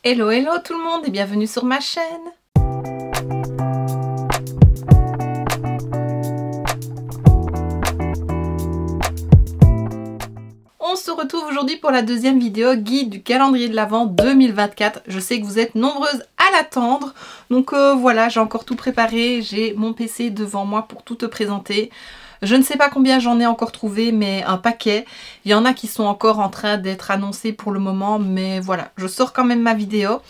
Hello hello tout le monde et bienvenue sur ma chaîne. On se retrouve aujourd'hui pour la deuxième vidéo guide du calendrier de l'Avent 2024. Je sais que vous êtes nombreuses à l'attendre. Donc voilà, j'ai encore tout préparé. J'ai mon PC devant moi pour tout te présenter. Je ne sais pas combien j'en ai encore trouvé, mais un paquet. Il y en a qui sont encore en train d'être annoncés pour le moment, mais voilà, je sors quand même ma vidéo.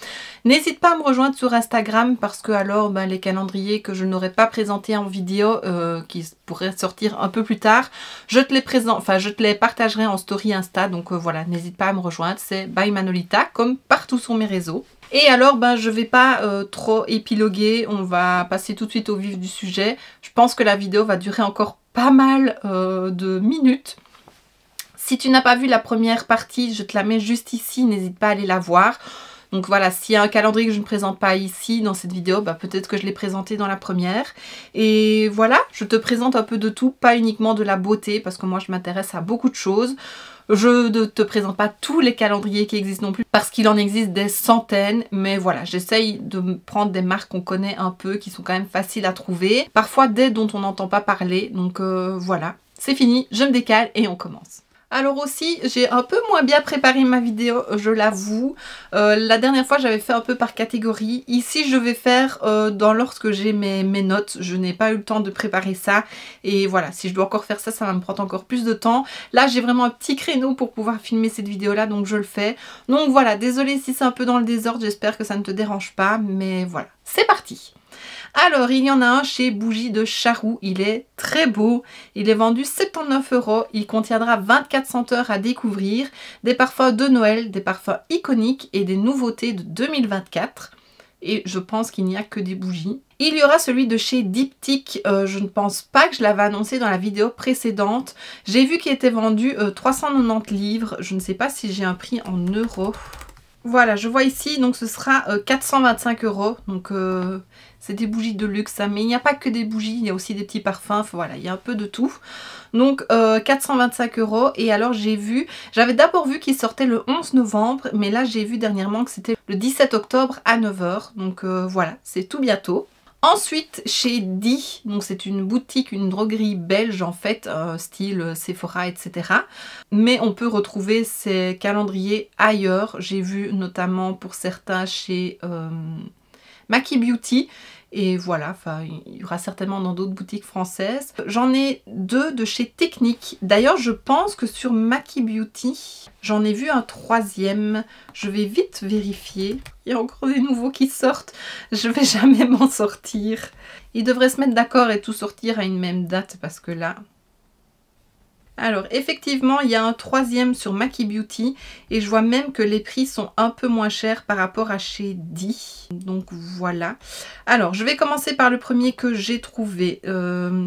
N'hésite pas à me rejoindre sur Instagram parce que alors les calendriers que je n'aurais pas présentés en vidéo, qui pourraient sortir un peu plus tard, je te les partagerai en story Insta. Donc voilà, n'hésite pas à me rejoindre, c'est by Manolita comme partout sur mes réseaux. Et alors je vais pas trop épiloguer, on va passer tout de suite au vif du sujet. Je pense que la vidéo va durer encore pas mal de minutes. Si tu n'as pas vu la première partie, je te la mets juste ici, n'hésite pas à aller la voir. Donc voilà, s'il y a un calendrier que je ne présente pas ici dans cette vidéo, peut-être que je l'ai présenté dans la première. Et voilà, je te présente un peu de tout, pas uniquement de la beauté, parce que moi je m'intéresse à beaucoup de choses. Je ne te présente pas tous les calendriers qui existent non plus, parce qu'il en existe des centaines. Mais voilà, j'essaye de prendre des marques qu'on connaît un peu, qui sont quand même faciles à trouver. Parfois des dont on n'entend pas parler. Donc voilà, c'est fini, je me décale et on commence. Alors aussi, j'ai un peu moins bien préparé ma vidéo, je l'avoue. La dernière fois, j'avais fait un peu par catégorie. Ici, je vais faire dans l'ordre que j'ai mes notes. Je n'ai pas eu le temps de préparer ça. Et voilà, si je dois encore faire ça, ça va me prendre encore plus de temps. Là, j'ai vraiment un petit créneau pour pouvoir filmer cette vidéo-là, donc je le fais. Donc voilà, désolée si c'est un peu dans le désordre, j'espère que ça ne te dérange pas. Mais voilà, c'est parti! Alors, il y en a un chez Bougie de Charroux, il est très beau, il est vendu 79 €, il contiendra 24 senteurs à découvrir, des parfums de Noël, des parfums iconiques et des nouveautés de 2024. Et je pense qu'il n'y a que des bougies. Il y aura celui de chez Diptyque, je ne pense pas que je l'avais annoncé dans la vidéo précédente. J'ai vu qu'il était vendu 390 livres, je ne sais pas si j'ai un prix en euros. Voilà, je vois ici, donc ce sera 425 €, donc c'est des bougies de luxe, hein, mais il n'y a pas que des bougies, il y a aussi des petits parfums, voilà, il y a un peu de tout. Donc 425 €, et alors j'avais d'abord vu qu'il sortait le 11 novembre, mais là j'ai vu dernièrement que c'était le 17 octobre à 9 h, donc voilà, c'est tout bientôt. Ensuite, chez Di, donc c'est une boutique, une droguerie belge en fait, style Sephora, etc. Mais on peut retrouver ces calendriers ailleurs. J'ai vu notamment pour certains chez Maki Beauty. Et voilà, enfin, il y aura certainement dans d'autres boutiques françaises. J'en ai deux de chez Technique. D'ailleurs, je pense que sur Maki Beauty, j'en ai vu un troisième. Je vais vite vérifier. Il y a encore des nouveaux qui sortent. Je vais jamais m'en sortir. Ils devraient se mettre d'accord et tout sortir à une même date parce que là... Alors effectivement, il y a un troisième sur Maki Beauty et je vois même que les prix sont un peu moins chers par rapport à chez Di. Donc voilà. Alors je vais commencer par le premier que j'ai trouvé.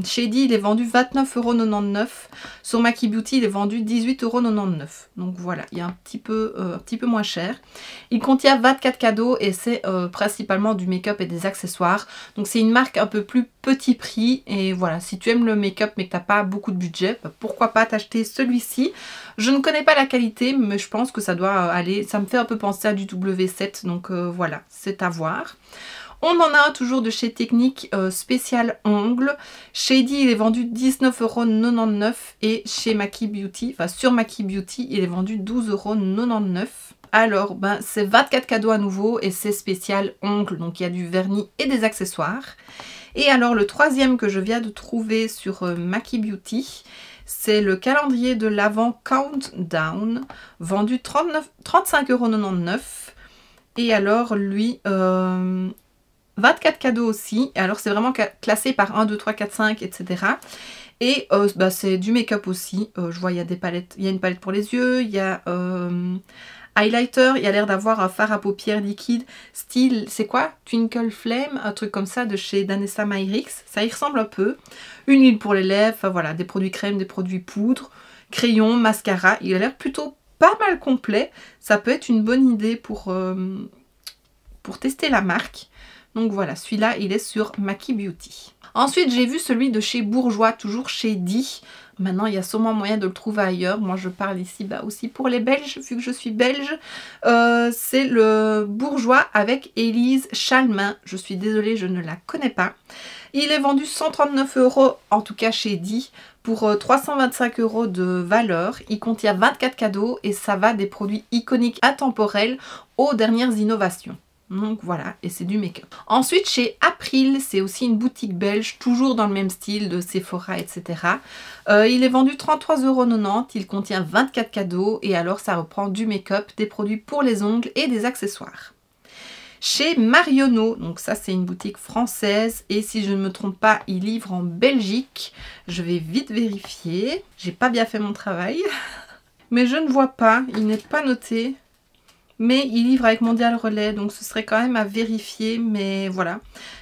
Chez Di, il est vendu 29,99 €. Sur Maki Beauty, il est vendu 18,99 €. Donc voilà, il y a un petit peu moins cher. Il contient 24 cadeaux et c'est principalement du make-up et des accessoires. Donc c'est une marque un peu plus petit prix. Et voilà, si tu aimes le make-up mais que tu n'as pas beaucoup de budget, pourquoi pas t'acheter celui-ci. Je ne connais pas la qualité, mais je pense que ça doit aller. Ça me fait un peu penser à du W7, donc voilà, c'est à voir. On en a un toujours de chez Technique, spécial ongles. Chez Di, il est vendu 19,99 € et chez Maki Beauty, enfin sur Maki Beauty, il est vendu 12,99 €. Alors, c'est 24 cadeaux à nouveau et c'est spécial ongles, donc il y a du vernis et des accessoires. Et alors, le troisième que je viens de trouver sur Maki Beauty, c'est le calendrier de l'Avent Countdown, vendu 35,99 €. Et alors, lui, 24 cadeaux aussi. Et alors, c'est vraiment classé par 1, 2, 3, 4, 5, etc. Et c'est du make-up aussi. Je vois, il y a des palettes. Il y a une palette pour les yeux, il y a... highlighter, il y a l'air d'avoir un fard à paupières liquide style, c'est quoi? Twinkle Flame, un truc comme ça de chez Danessa Myrix, ça y ressemble un peu. Une huile pour les lèvres, enfin voilà, des produits crème, des produits poudre, crayon, mascara, il a l'air plutôt pas mal complet. Ça peut être une bonne idée pour tester la marque. Donc voilà, celui-là, il est sur Maki Beauty. Ensuite, j'ai vu celui de chez Bourjois, toujours chez Di. Maintenant, il y a sûrement moyen de le trouver ailleurs. Moi, je parle ici aussi pour les Belges, vu que je suis belge. C'est le Bourjois avec Élise Chalmin. Je suis désolée, je ne la connais pas. Il est vendu 139 €, en tout cas chez Di, pour 325 € de valeur. Il contient 24 cadeaux et ça va des produits iconiques intemporels aux dernières innovations. Donc voilà, et c'est du make-up. Ensuite, chez April, c'est aussi une boutique belge, toujours dans le même style de Sephora, etc. Il est vendu 33,90 €, il contient 24 cadeaux et alors ça reprend du make-up, des produits pour les ongles et des accessoires. Chez Marionneau, donc ça c'est une boutique française et si je ne me trompe pas, il livre en Belgique. Je vais vite vérifier, j'ai pas bien fait mon travail. Mais je ne vois pas, il n'est pas noté. Mais il livre avec Mondial Relais, donc ce serait quand même à vérifier, mais voilà.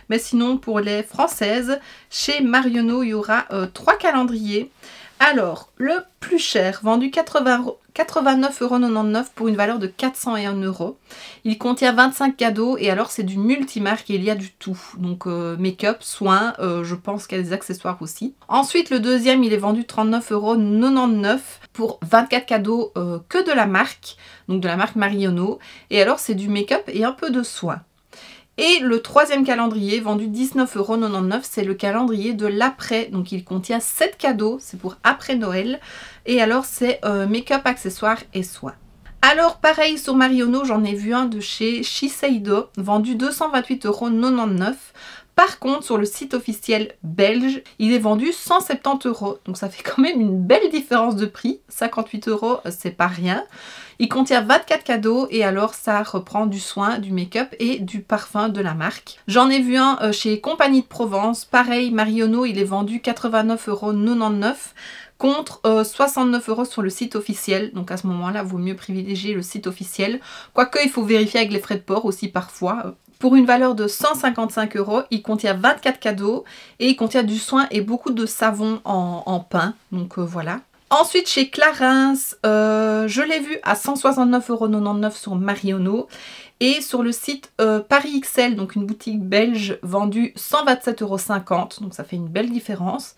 Mais sinon, pour les françaises, chez Marionneau, il y aura 3 calendriers. Alors, le plus cher, vendu 89,99 € pour une valeur de 401 €. Il contient 25 cadeaux et alors c'est du multimarque et il y a du tout. Donc make-up, soins, je pense qu'il y a des accessoires aussi. Ensuite, le deuxième, il est vendu 39,99 € pour 24 cadeaux que de la marque. Donc de la marque Marionneau. Et alors c'est du make-up et un peu de soins. Et le troisième calendrier, vendu 19,99 €, c'est le calendrier de l'après. Donc il contient 7 cadeaux, c'est pour après Noël. Et alors c'est make-up, accessoires et soins. Alors pareil sur Marionneau, j'en ai vu un de chez Shiseido, vendu 228,99 €. Par contre, sur le site officiel belge, il est vendu 170 €. Donc ça fait quand même une belle différence de prix. 58 €, c'est pas rien. Il contient 24 cadeaux et alors ça reprend du soin, du make-up et du parfum de la marque. J'en ai vu un chez Compagnie de Provence. Pareil, Marionneau, il est vendu 89,99 € contre 69 € sur le site officiel. Donc à ce moment-là, il vaut mieux privilégier le site officiel. Quoique, il faut vérifier avec les frais de port aussi parfois. Pour une valeur de 155 €, il contient 24 cadeaux et il contient du soin et beaucoup de savon en pain. Donc voilà. Ensuite, chez Clarins, je l'ai vu à 169,99 € sur Marionneau. Et sur le site Paris XL, donc une boutique belge, vendu 127,50 €. Donc ça fait une belle différence.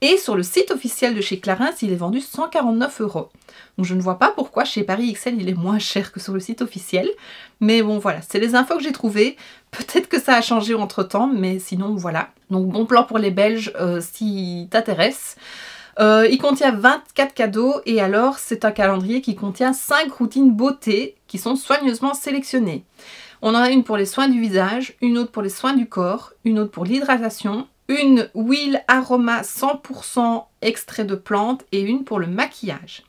Et sur le site officiel de chez Clarins, il est vendu 149 €. Donc je ne vois pas pourquoi chez Paris XL il est moins cher que sur le site officiel. Mais bon voilà, c'est les infos que j'ai trouvées. Peut-être que ça a changé entre temps, mais sinon voilà. Donc bon plan pour les Belges si t'intéresse. Il contient 24 cadeaux et alors c'est un calendrier qui contient 5 routines beauté qui sont soigneusement sélectionnées. On en a une pour les soins du visage, une autre pour les soins du corps, une autre pour l'hydratation, une huile aroma 100% extrait de plantes et une pour le maquillage.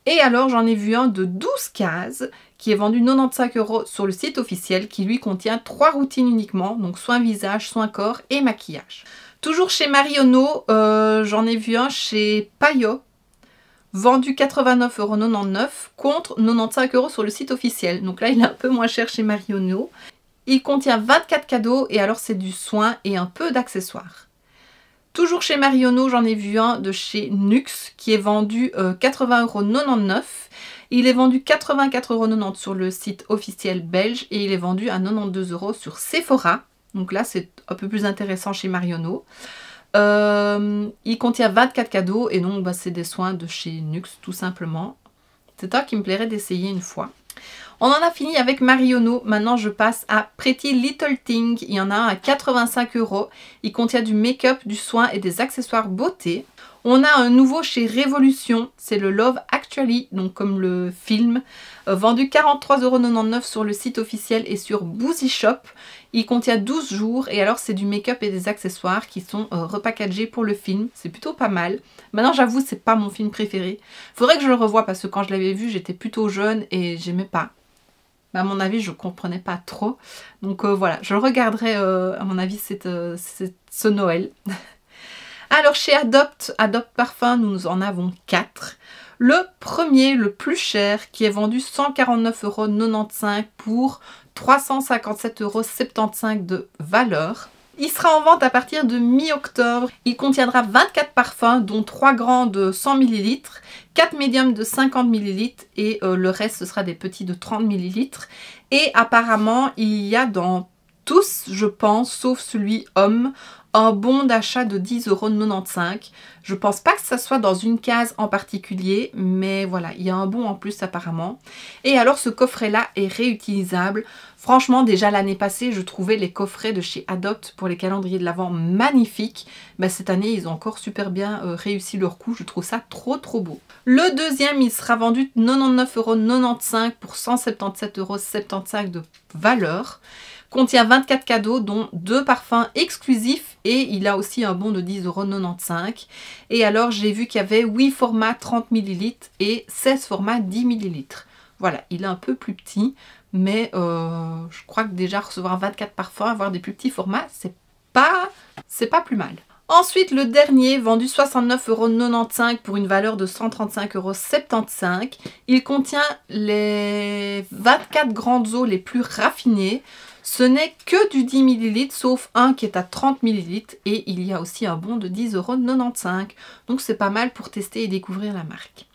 Et alors j'en ai vu un de 12 cases qui est vendu 95 € sur le site officiel qui lui contient 3 routines uniquement, donc soins visage, soins corps et maquillage. Toujours chez Marionneau, j'en ai vu un chez Payot, vendu 89,99 € contre 95 € sur le site officiel. Donc là il est un peu moins cher chez Marionneau. Il contient 24 cadeaux et alors c'est du soin et un peu d'accessoires. Toujours chez Marionneau, j'en ai vu un de chez Nux qui est vendu 80,99 €. Il est vendu 84,90 € sur le site officiel belge et il est vendu à 92 € sur Sephora. Donc là c'est un peu plus intéressant chez Marionneau. Il contient 24 cadeaux et donc c'est des soins de chez Nux tout simplement. C'est un qui me plairait d'essayer une fois. On en a fini avec Marionneau. Maintenant, je passe à Pretty Little Thing. Il y en a un à 85 €. Il contient du make-up, du soin et des accessoires beauté. On a un nouveau chez Révolution. C'est le Love Actually, donc comme le film. Vendu 43,99 € sur le site officiel et sur Boozy Shop. Il contient 12 jours et alors c'est du make-up et des accessoires qui sont repackagés pour le film. C'est plutôt pas mal. Maintenant, j'avoue, c'est pas mon film préféré. Faudrait que je le revoie parce que quand je l'avais vu, j'étais plutôt jeune et j'aimais pas. À mon avis, je comprenais pas trop. Donc voilà, je le regarderai à mon avis ce Noël. Alors chez Adopt Parfum, nous en avons 4. Le premier, le plus cher, qui est vendu 149,95 € pour 357,75 € de valeur. Il sera en vente à partir de mi-octobre. Il contiendra 24 parfums, dont 3 grands de 100 ml, 4 médiums de 50 ml et le reste, ce sera des petits de 30 ml. Et apparemment, il y a dans tous, je pense, sauf celui homme, un bon d'achat de 10,95 €. Je pense pas que ça soit dans une case en particulier, mais voilà, il y a un bon en plus apparemment. Et alors ce coffret-là est réutilisable. Franchement, déjà l'année passée, je trouvais les coffrets de chez Adopt pour les calendriers de l'Avent magnifiques. Ben, cette année, ils ont encore super bien réussi leur coup. Je trouve ça trop beau. Le deuxième, il sera vendu 99,95 € pour 177,75 € de valeur. Contient 24 cadeaux, dont 2 parfums exclusifs et il a aussi un bon de 10,95 €. Et alors, j'ai vu qu'il y avait 8 formats 30 ml et 16 formats 10 ml. Voilà, il est un peu plus petit, mais je crois que déjà recevoir 24 parfums, avoir des plus petits formats, c'est pas plus mal. Ensuite, le dernier, vendu 69,95 € pour une valeur de 135,75 €. Il contient les 24 grandes eaux les plus raffinées. Ce n'est que du 10 ml, sauf un qui est à 30 ml et il y a aussi un bon de 10,95 €. Donc c'est pas mal pour tester et découvrir la marque.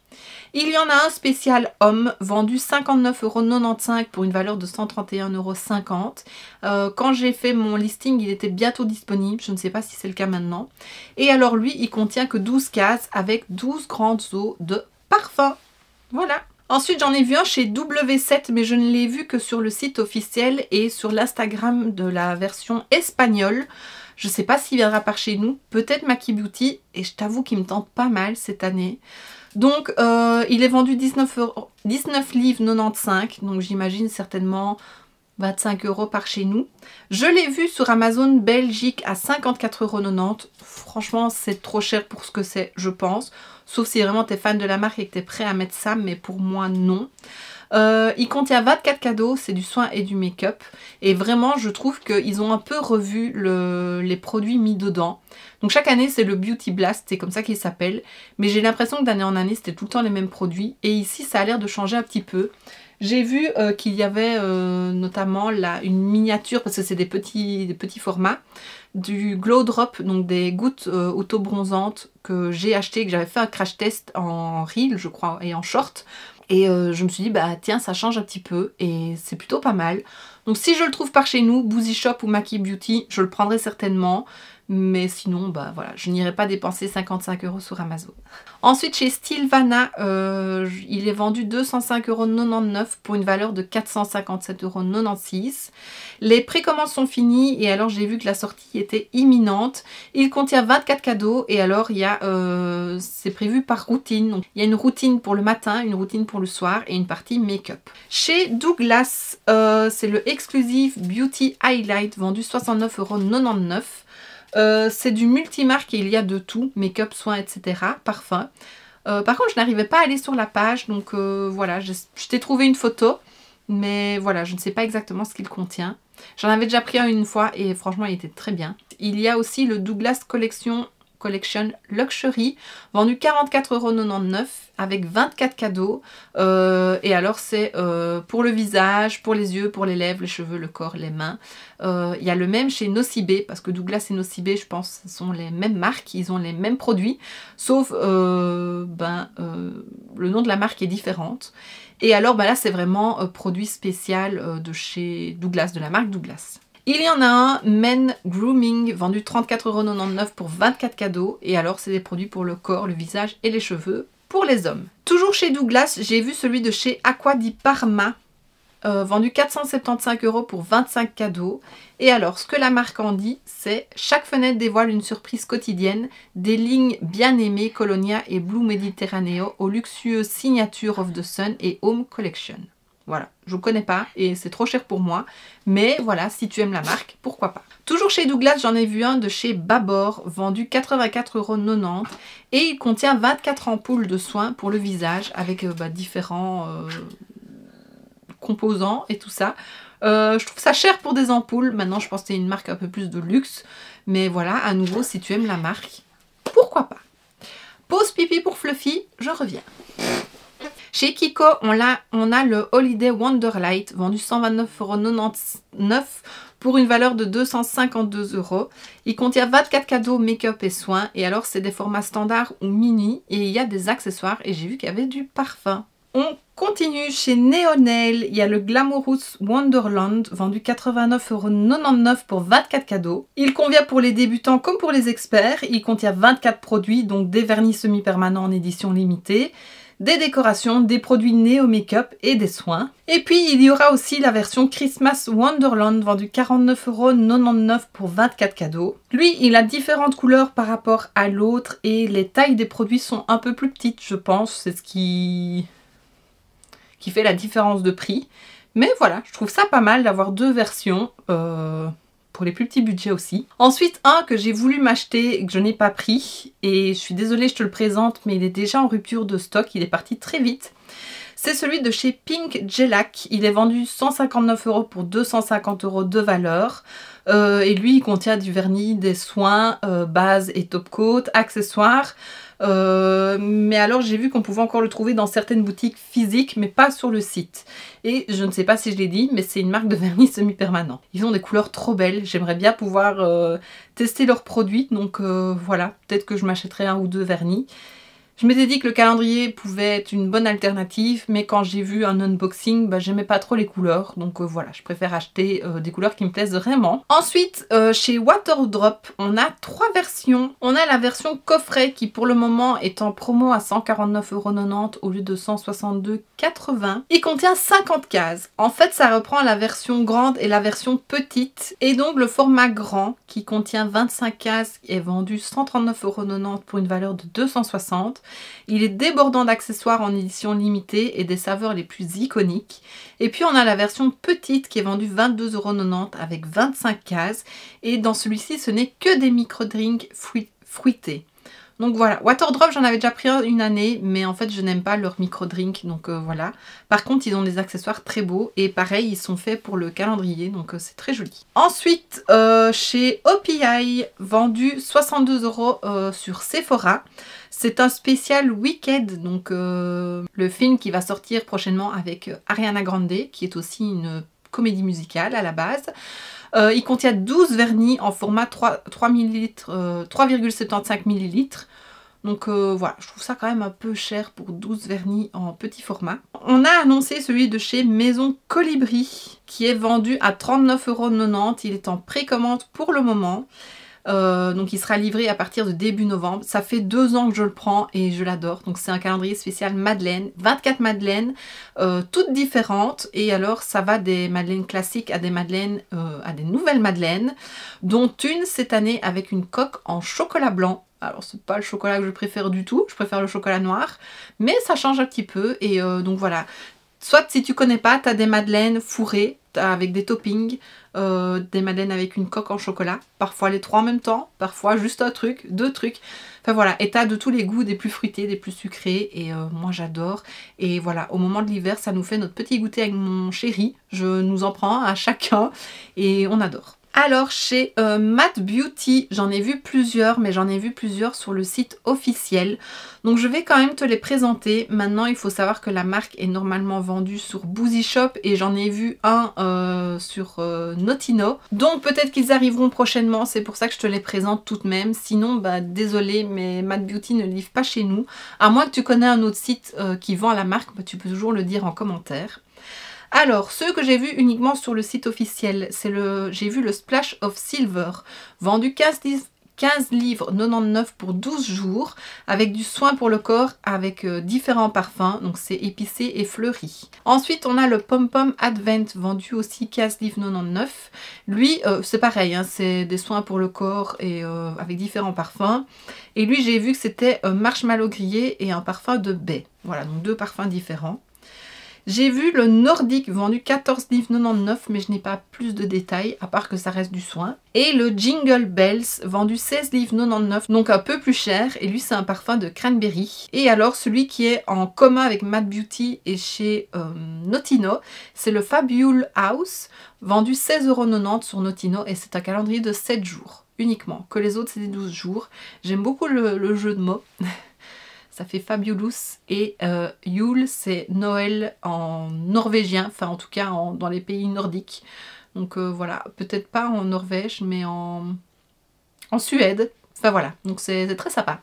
Il y en a un spécial homme, vendu 59,95 € pour une valeur de 131,50 €. Quand j'ai fait mon listing, il était bientôt disponible, je ne sais pas si c'est le cas maintenant. Et alors lui, il contient que 12 cases avec 12 grandes eaux de parfum. Voilà. Ensuite, j'en ai vu un chez W7, mais je ne l'ai vu que sur le site officiel et sur l'Instagram de la version espagnole. Je ne sais pas s'il viendra par chez nous, peut-être Maki Beauty, et je t'avoue qu'il me tente pas mal cette année. Donc, il est vendu 19 livres 95, donc j'imagine certainement 25 € par chez nous. Je l'ai vu sur Amazon Belgique à 54,90 €. Franchement, c'est trop cher pour ce que c'est, je pense. Sauf si vraiment tu es fan de la marque et que tu es prêt à mettre ça, mais pour moi, non. Il contient 24 cadeaux, c'est du soin et du make-up. Et vraiment, je trouve qu'ils ont un peu revu les produits mis dedans. Donc chaque année, c'est le Beauty Blast, c'est comme ça qu'il s'appelle. Mais j'ai l'impression que d'année en année, c'était tout le temps les mêmes produits. Et ici, ça a l'air de changer un petit peu. J'ai vu qu'il y avait notamment une miniature, parce que c'est des petits formats, du Glow Drop, donc des gouttes auto-bronzantes que j'ai acheté, que j'avais fait un crash test en reel, je crois, et en short. Et je me suis dit, bah tiens, ça change un petit peu et c'est plutôt pas mal. Donc si je le trouve par chez nous, Boozy Shop ou Maki Beauty, je le prendrai certainement. Mais sinon, bah voilà, je n'irai pas dépenser 55 € sur Amazon. Ensuite, chez Stilvana, il est vendu 205,99 € pour une valeur de 457,96 €. Les précommandes sont finies et alors j'ai vu que la sortie était imminente. Il contient 24 cadeaux et alors il y a, c'est prévu par routine. Donc, il y a une routine pour le matin, une routine pour le soir et une partie make-up. Chez Douglas, c'est le Exclusive Beauty Highlight vendu 69,99 €. C'est du multimarque et il y a de tout, make-up, soins, etc. Parfum. Par contre, je n'arrivais pas à aller sur la page, donc voilà, je t'ai trouvé une photo, mais voilà, je ne sais pas exactement ce qu'il contient. J'en avais déjà pris un une fois et franchement, il était très bien. Il y a aussi le Douglas Collection Luxury, vendu 44,99 € avec 24 cadeaux. Et alors c'est pour le visage, pour les yeux, pour les lèvres, les cheveux, le corps, les mains. Il y a le même chez Nocibé, parce que Douglas et Nocibé, je pense, ce sont les mêmes marques, ils ont les mêmes produits, sauf le nom de la marque est différente. Et alors là, c'est vraiment produit spécial de chez Douglas, de la marque Douglas. Il y en a un, Men Grooming, vendu 34,99 € pour 24 cadeaux. Et alors, c'est des produits pour le corps, le visage et les cheveux pour les hommes. Toujours chez Douglas, j'ai vu celui de chez Acqua di Parma, vendu 475 € pour 25 cadeaux. Et alors, ce que la marque en dit, c'est « Chaque fenêtre dévoile une surprise quotidienne, des lignes bien aimées Colonia et Blue Mediterraneo aux luxueuses Signature of the Sun et Home Collection ». Voilà, je ne connais pas et c'est trop cher pour moi. Mais voilà, si tu aimes la marque, pourquoi pas. Toujours chez Douglas, j'en ai vu un de chez Babor, vendu 84,90 € et il contient 24 ampoules de soins pour le visage avec différents composants et tout ça. Je trouve ça cher pour des ampoules. Maintenant, je pense que c'est une marque un peu plus de luxe. Mais voilà, à nouveau, si tu aimes la marque, pourquoi pas. Pause pipi pour Fluffy, je reviens. Chez Kiko, on a le Holiday Wonderlight, vendu 129,99 € pour une valeur de 252 €. Il contient 24 cadeaux make-up et soins. Et alors, c'est des formats standards ou mini. Et il y a des accessoires. Et j'ai vu qu'il y avait du parfum. On continue chez Neonail, il y a le Glamorous Wonderland vendu 89,99 € pour 24 cadeaux. Il convient pour les débutants comme pour les experts, il contient 24 produits, donc des vernis semi-permanents en édition limitée, des décorations, des produits Neo Make-up et des soins. Et puis il y aura aussi la version Christmas Wonderland vendue 49,99 € pour 24 cadeaux. Lui, il a différentes couleurs par rapport à l'autre et les tailles des produits sont un peu plus petites, je pense. C'est ce qui fait la différence de prix. Mais voilà, je trouve ça pas mal d'avoir deux versions pour les plus petits budgets aussi. Ensuite, un que j'ai voulu m'acheter et que je n'ai pas pris. Et je suis désolée, je te le présente, mais il est déjà en rupture de stock. Il est parti très vite. C'est celui de chez Pink Gelac. Il est vendu 159 € pour 250 € de valeur. Et lui, il contient du vernis, des soins, base et top coat, accessoires. Mais alors j'ai vu qu'on pouvait encore le trouver dans certaines boutiques physiques mais pas sur le site. Et je ne sais pas si je l'ai dit, mais c'est une marque de vernis semi-permanent. Ils ont des couleurs trop belles, j'aimerais bien pouvoir tester leurs produits, donc voilà, peut-être que je m'achèterai un ou deux vernis. Je m'étais dit que le calendrier pouvait être une bonne alternative, mais quand j'ai vu un unboxing, bah, j'aimais pas trop les couleurs. Donc voilà, je préfère acheter des couleurs qui me plaisent vraiment. Ensuite, chez Waterdrop, on a trois versions. On a la version coffret qui pour le moment est en promo à 149,90 € au lieu de 162,80 €. Il contient 50 cases. En fait, ça reprend la version grande et la version petite. Et donc le format grand qui contient 25 cases est vendu 139,90 € pour une valeur de 260 €. Il est débordant d'accessoires en édition limitée et des saveurs les plus iconiques. Et puis on a la version petite qui est vendue 22,90 € avec 25 cases. Et dans celui-ci, ce n'est que des micro-drinks fruités. Donc voilà, Waterdrop, j'en avais déjà pris une année, mais en fait je n'aime pas leurs micro-drinks, donc voilà. Par contre, ils ont des accessoires très beaux et pareil, ils sont faits pour le calendrier, donc c'est très joli. Ensuite, chez OPI, vendu 62 € sur Sephora. C'est un spécial Wicked, donc le film qui va sortir prochainement avec Ariana Grande, qui est aussi une comédie musicale à la base. Il contient 12 vernis en format 3,75 ml. Donc voilà, je trouve ça quand même un peu cher pour 12 vernis en petit format. On a annoncé celui de chez Maison Colibri qui est vendu à 39,90 €. Il est en précommande pour le moment. Donc il sera livré à partir de début novembre. Ça fait 2 ans que je le prends et je l'adore. Donc c'est un calendrier spécial Madeleine, 24 madeleines, toutes différentes. Et alors ça va des madeleines classiques à des madeleines, à des nouvelles madeleines, dont une cette année avec une coque en chocolat blanc. Alors c'est pas le chocolat que je préfère du tout, je préfère le chocolat noir, mais ça change un petit peu. Et donc voilà, soit si tu connais pas, tu as des madeleines fourrées avec des toppings, des madeleines avec une coque en chocolat, parfois les trois en même temps, parfois juste un truc, deux trucs, enfin voilà, et t'as de tous les goûts, des plus fruités, des plus sucrés, et moi j'adore. Et voilà, au moment de l'hiver, ça nous fait notre petit goûter avec mon chéri, je nous en prends à chacun, et on adore. Alors chez Matte Beauty, j'en ai vu plusieurs, mais j'en ai vu plusieurs sur le site officiel. Donc je vais quand même te les présenter. Maintenant, il faut savoir que la marque est normalement vendue sur Boozy Shop et j'en ai vu un sur Notino. Donc peut-être qu'ils arriveront prochainement, c'est pour ça que je te les présente tout de même. Sinon, bah désolé, mais Matte Beauty ne livre pas chez nous. À moins que tu connais un autre site qui vend la marque, bah, tu peux toujours le dire en commentaire. Alors, ceux que j'ai vus uniquement sur le site officiel, j'ai vu le Splash of Silver, vendu 15 livres 99 pour 12 jours, avec du soin pour le corps, avec différents parfums, donc c'est épicé et fleuri. Ensuite, on a le Pom Pom Advent, vendu aussi 15 livres 99. Lui, c'est pareil, hein, c'est des soins pour le corps et avec différents parfums. Et lui, j'ai vu que c'était marshmallow grillé et un parfum de baie. Voilà, donc deux parfums différents. J'ai vu le Nordique vendu 14 livres 99, mais je n'ai pas plus de détails, à part que ça reste du soin. Et le Jingle Bells vendu 16 livres 99, donc un peu plus cher, et lui c'est un parfum de cranberry. Et alors celui qui est en commun avec Matte Beauty et chez Notino, c'est le Fabule House, vendu 16,90 € sur Notino, et c'est un calendrier de 7 jours uniquement, que les autres c'est des 12 jours. J'aime beaucoup le jeu de mots. Ça fait Fabulous et Yule, c'est Noël en norvégien, enfin en tout cas dans les pays nordiques. Donc voilà, peut-être pas en Norvège, mais en Suède. Enfin voilà, donc c'est très sympa.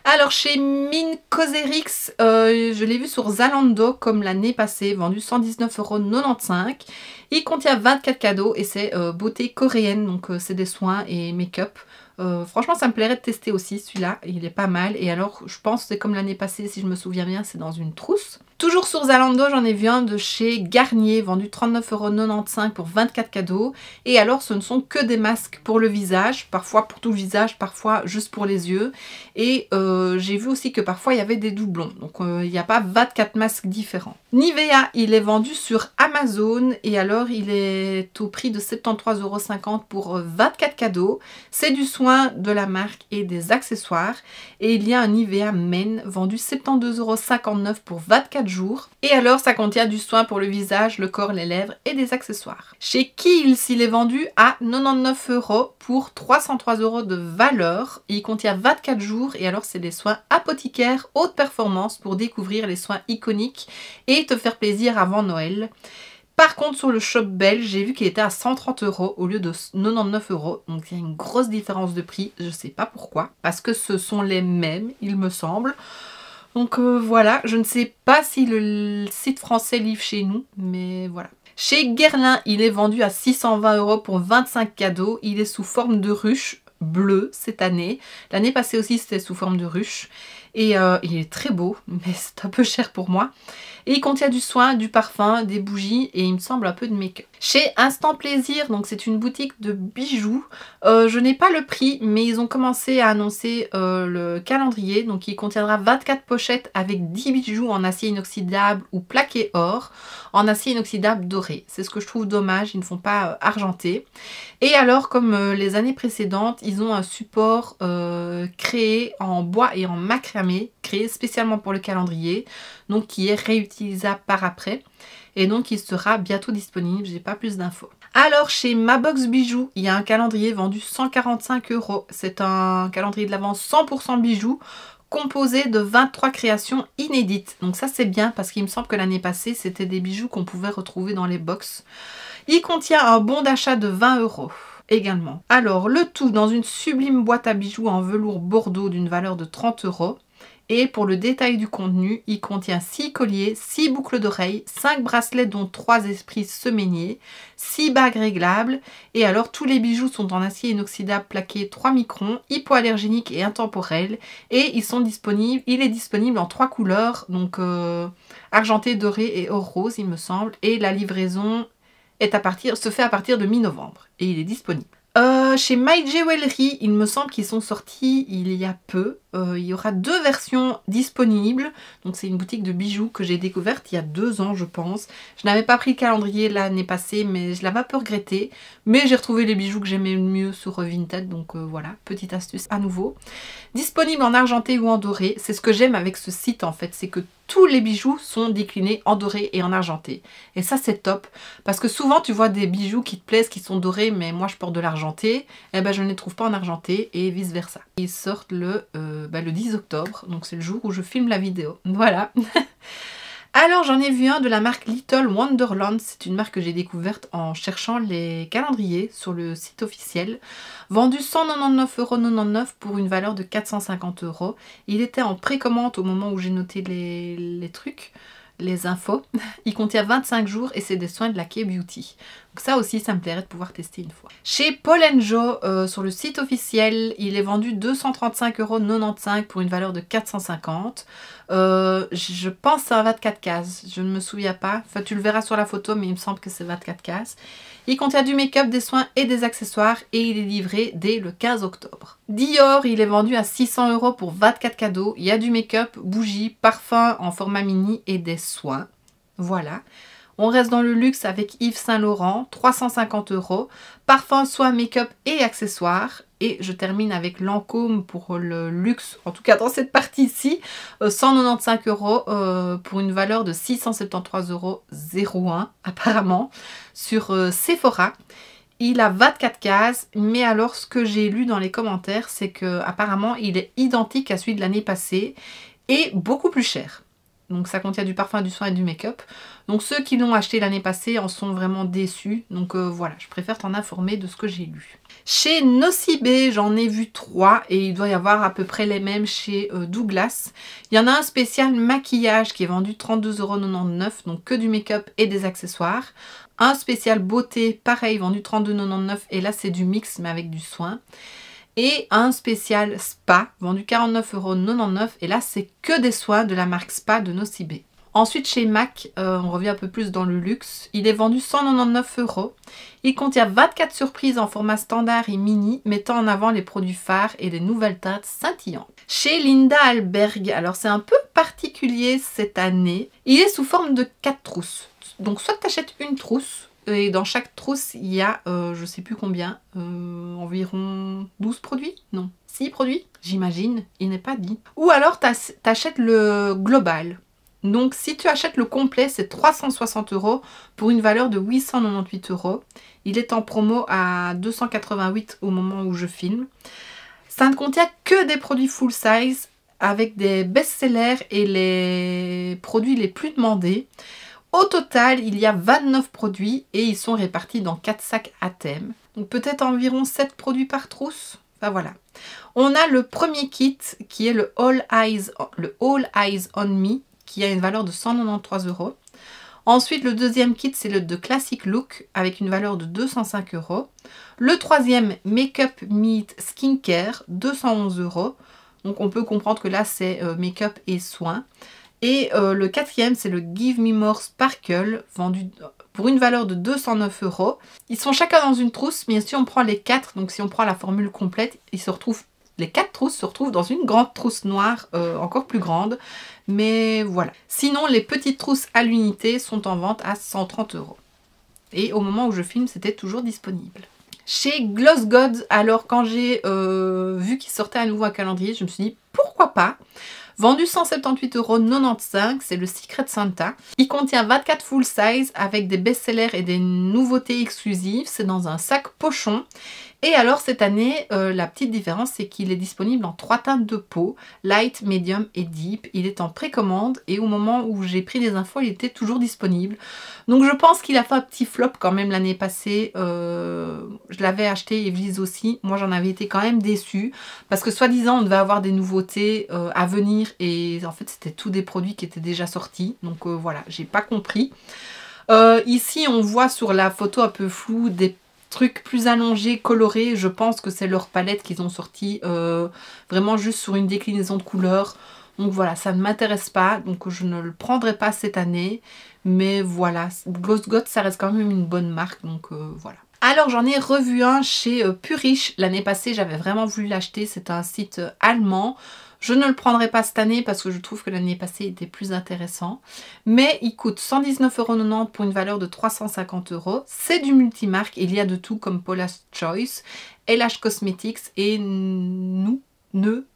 Alors chez Mine Cosrx, je l'ai vu sur Zalando comme l'année passée, vendu 119,95 €. Il contient 24 cadeaux et c'est beauté coréenne, donc c'est des soins et make-up. Franchement ça me plairait de tester aussi celui-là, il est pas mal. Et alors je pense que c'est comme l'année passée, si je me souviens bien, c'est dans une trousse. Toujours sur Zalando, j'en ai vu un de chez Garnier, vendu 39,95 € pour 24 cadeaux. Et alors ce ne sont que des masques pour le visage, parfois pour tout le visage, parfois juste pour les yeux. Et j'ai vu aussi que parfois il y avait des doublons, donc il n'y a pas 24 masques différents. Nivea, il est vendu sur Amazon et alors il est au prix de 73,50 € pour 24 cadeaux. C'est du soin de la marque et des accessoires. Et il y a un Nivea Men vendu 72,59 € pour 24 jours. Et alors ça contient du soin pour le visage, le corps, les lèvres et des accessoires. Chez Kiehl's, il est vendu à 99 € pour 303 € de valeur. Il contient 24 jours et alors c'est des soins apothicaires haute performance pour découvrir les soins iconiques et te faire plaisir avant Noël. Par contre sur le shop belge, j'ai vu qu'il était à 130 € au lieu de 99 €. Donc il y a une grosse différence de prix, je sais pas pourquoi. Parce que ce sont les mêmes, il me semble. Donc voilà, je ne sais pas si le site français livre chez nous, mais voilà. Chez Guerlain, il est vendu à 620 € pour 25 cadeaux. Il est sous forme de ruche bleue cette année. L'année passée aussi c'était sous forme de ruche. Et il est très beau, mais c'est un peu cher pour moi. Et il contient du soin, du parfum, des bougies et il me semble un peu de make-up. Chez Instant Plaisir, donc c'est une boutique de bijoux. Je n'ai pas le prix, mais ils ont commencé à annoncer le calendrier. Donc il contiendra 24 pochettes avec 10 bijoux en acier inoxydable ou plaqué or, en acier inoxydable doré. C'est ce que je trouve dommage, ils ne font pas argenté. Et alors, comme les années précédentes, ils ont un support créé en bois et en macramé, créé spécialement pour le calendrier, donc qui est réutilisable par après. Et donc il sera bientôt disponible, j'ai pas plus d'infos. Alors chez Mabox Bijoux, il y a un calendrier vendu 145 €. C'est un calendrier de l'Avent 100% bijoux, composé de 23 créations inédites. Donc ça c'est bien parce qu'il me semble que l'année passée c'était des bijoux qu'on pouvait retrouver dans les box. Il contient un bon d'achat de 20 € également. Alors le tout dans une sublime boîte à bijoux en velours bordeaux d'une valeur de 30 €. Et pour le détail du contenu, il contient 6 colliers, 6 boucles d'oreilles, 5 bracelets dont 3 esprits semainiers, 6 bagues réglables. Et alors tous les bijoux sont en acier inoxydable plaqué 3 microns, hypoallergénique et intemporel. Et il est disponible en 3 couleurs, donc argenté, doré et or rose il me semble. Et la livraison se fait à partir de mi-novembre et il est disponible. Chez My Jewelry, il me semble qu'ils sont sortis il y a peu. Il y aura 2 versions disponibles. Donc c'est une boutique de bijoux que j'ai découverte il y a 2 ans je pense. Je n'avais pas pris le calendrier l'année passée mais je l'avais un peu regretté. Mais j'ai retrouvé les bijoux que j'aimais le mieux sur Vinted. Donc voilà, petite astuce à nouveau. Disponible en argenté ou en doré. C'est ce que j'aime avec ce site en fait. C'est que tous les bijoux sont déclinés en doré et en argenté. Et ça c'est top. Parce que souvent tu vois des bijoux qui te plaisent, qui sont dorés, mais moi je porte de l'argenté. Et ben je ne les trouve pas en argenté et vice versa. Ils sortent le 10 octobre. Donc c'est le jour où je filme la vidéo. Voilà. Alors j'en ai vu un de la marque Little Wonderland. C'est une marque que j'ai découverte en cherchant les calendriers sur le site officiel. Vendu 199,99 € pour une valeur de 450 €. Il était en précommande au moment où j'ai noté les trucs, les infos. Il contient 25 jours et c'est des soins de la K-Beauty. Donc ça aussi, ça me plairait de pouvoir tester une fois. Chez Paul & Joe, sur le site officiel, il est vendu 235,95 € pour une valeur de 450 €. Je pense que c'est un 24 cases, je ne me souviens pas. Enfin, tu le verras sur la photo, mais il me semble que c'est 24 cases. Il contient du make-up, des soins et des accessoires et il est livré dès le 15 octobre. Dior, il est vendu à 600 € pour 24 cadeaux. Il y a du make-up, bougies, parfums en format mini et des soins. Voilà. On reste dans le luxe avec Yves Saint Laurent, 350 €. Parfum, soins, make-up et accessoires. Et je termine avec Lancôme pour le luxe, en tout cas dans cette partie-ci, 195 € pour une valeur de 673,01 € apparemment sur Sephora. Il a 24 cases, mais alors ce que j'ai lu dans les commentaires, c'est que apparemment il est identique à celui de l'année passée et beaucoup plus cher. Donc ça contient du parfum, du soin et du make-up. Donc ceux qui l'ont acheté l'année passée en sont vraiment déçus. Donc voilà, je préfère t'en informer de ce que j'ai lu. Chez Nocibé, j'en ai vu 3 et il doit y avoir à peu près les mêmes chez Douglas. Il y en a un spécial maquillage qui est vendu 32,99 €, donc que du make-up et des accessoires. Un spécial beauté, pareil, vendu 32,99 € et là c'est du mix mais avec du soin. Et un spécial spa, vendu 49,99 € et là c'est que des soins de la marque Spa de Nocibé. Ensuite chez MAC, on revient un peu plus dans le luxe, il est vendu 199 €. Il contient 24 surprises en format standard et mini, mettant en avant les produits phares et les nouvelles teintes scintillantes. Chez Linda Alberg, alors c'est un peu particulier cette année, il est sous forme de 4 trousses. Donc soit tu achètes une trousse, et dans chaque trousse il y a, je sais plus combien, environ 12 produits, non, 6 produits, j'imagine, il n'est pas dit. Ou alors tu achètes le global. Donc si tu achètes le complet, c'est 360 € pour une valeur de 898 €. Il est en promo à 288 € au moment où je filme. Ça ne contient que des produits full size avec des best-sellers et les produits les plus demandés. Au total, il y a 29 produits et ils sont répartis dans 4 sacs à thème. Donc peut-être environ 7 produits par trousse. Enfin voilà. On a le premier kit qui est le All Eyes on Me, qui a une valeur de 193 €. Ensuite, le deuxième kit, c'est le de Classic Look avec une valeur de 205 €. Le troisième, Make-up Meet Skincare, 211 €. Donc on peut comprendre que là, c'est make-up et soins. Et le quatrième, c'est le Give Me More Sparkle, vendu pour une valeur de 209 €. Ils sont chacun dans une trousse, mais si on prend les 4, donc si on prend la formule complète, les 4 trousses se retrouvent dans une grande trousse noire, encore plus grande. Mais voilà. Sinon, les petites trousses à l'unité sont en vente à 130 €. Et au moment où je filme, c'était toujours disponible. Chez Gloss Gods, alors quand j'ai vu qu'il sortait à nouveau un calendrier, je me suis dit pourquoi pas. Vendu 178,95 €, c'est le Secret Santa. Il contient 24 full size avec des best-sellers et des nouveautés exclusives. C'est dans un sac pochon. Et alors cette année, la petite différence, c'est qu'il est disponible en 3 teintes de peau, light, medium et deep. Il est en précommande et au moment où j'ai pris les infos, il était toujours disponible. Donc je pense qu'il a fait un petit flop quand même l'année passée. Je l'avais acheté et Vise aussi. Moi j'en avais été quand même déçue parce que soi-disant on devait avoir des nouveautés à venir et en fait c'était tous des produits qui étaient déjà sortis. Donc voilà, j'ai pas compris. Ici on voit sur la photo un peu floue des trucs plus allongés, colorés. Je pense que c'est leur palette qu'ils ont sorti vraiment juste sur une déclinaison de couleurs. Donc voilà, ça ne m'intéresse pas, donc je ne le prendrai pas cette année. Mais voilà, Gloss Gods, ça reste quand même une bonne marque, donc voilà. Alors j'en ai revu un chez Purish l'année passée, j'avais vraiment voulu l'acheter, c'est un site allemand. Je ne le prendrai pas cette année parce que je trouve que l'année passée était plus intéressant. Mais il coûte 119,90 € pour une valeur de 350 €. C'est du multimarque, il y a de tout comme Paula's Choice, LH Cosmetics et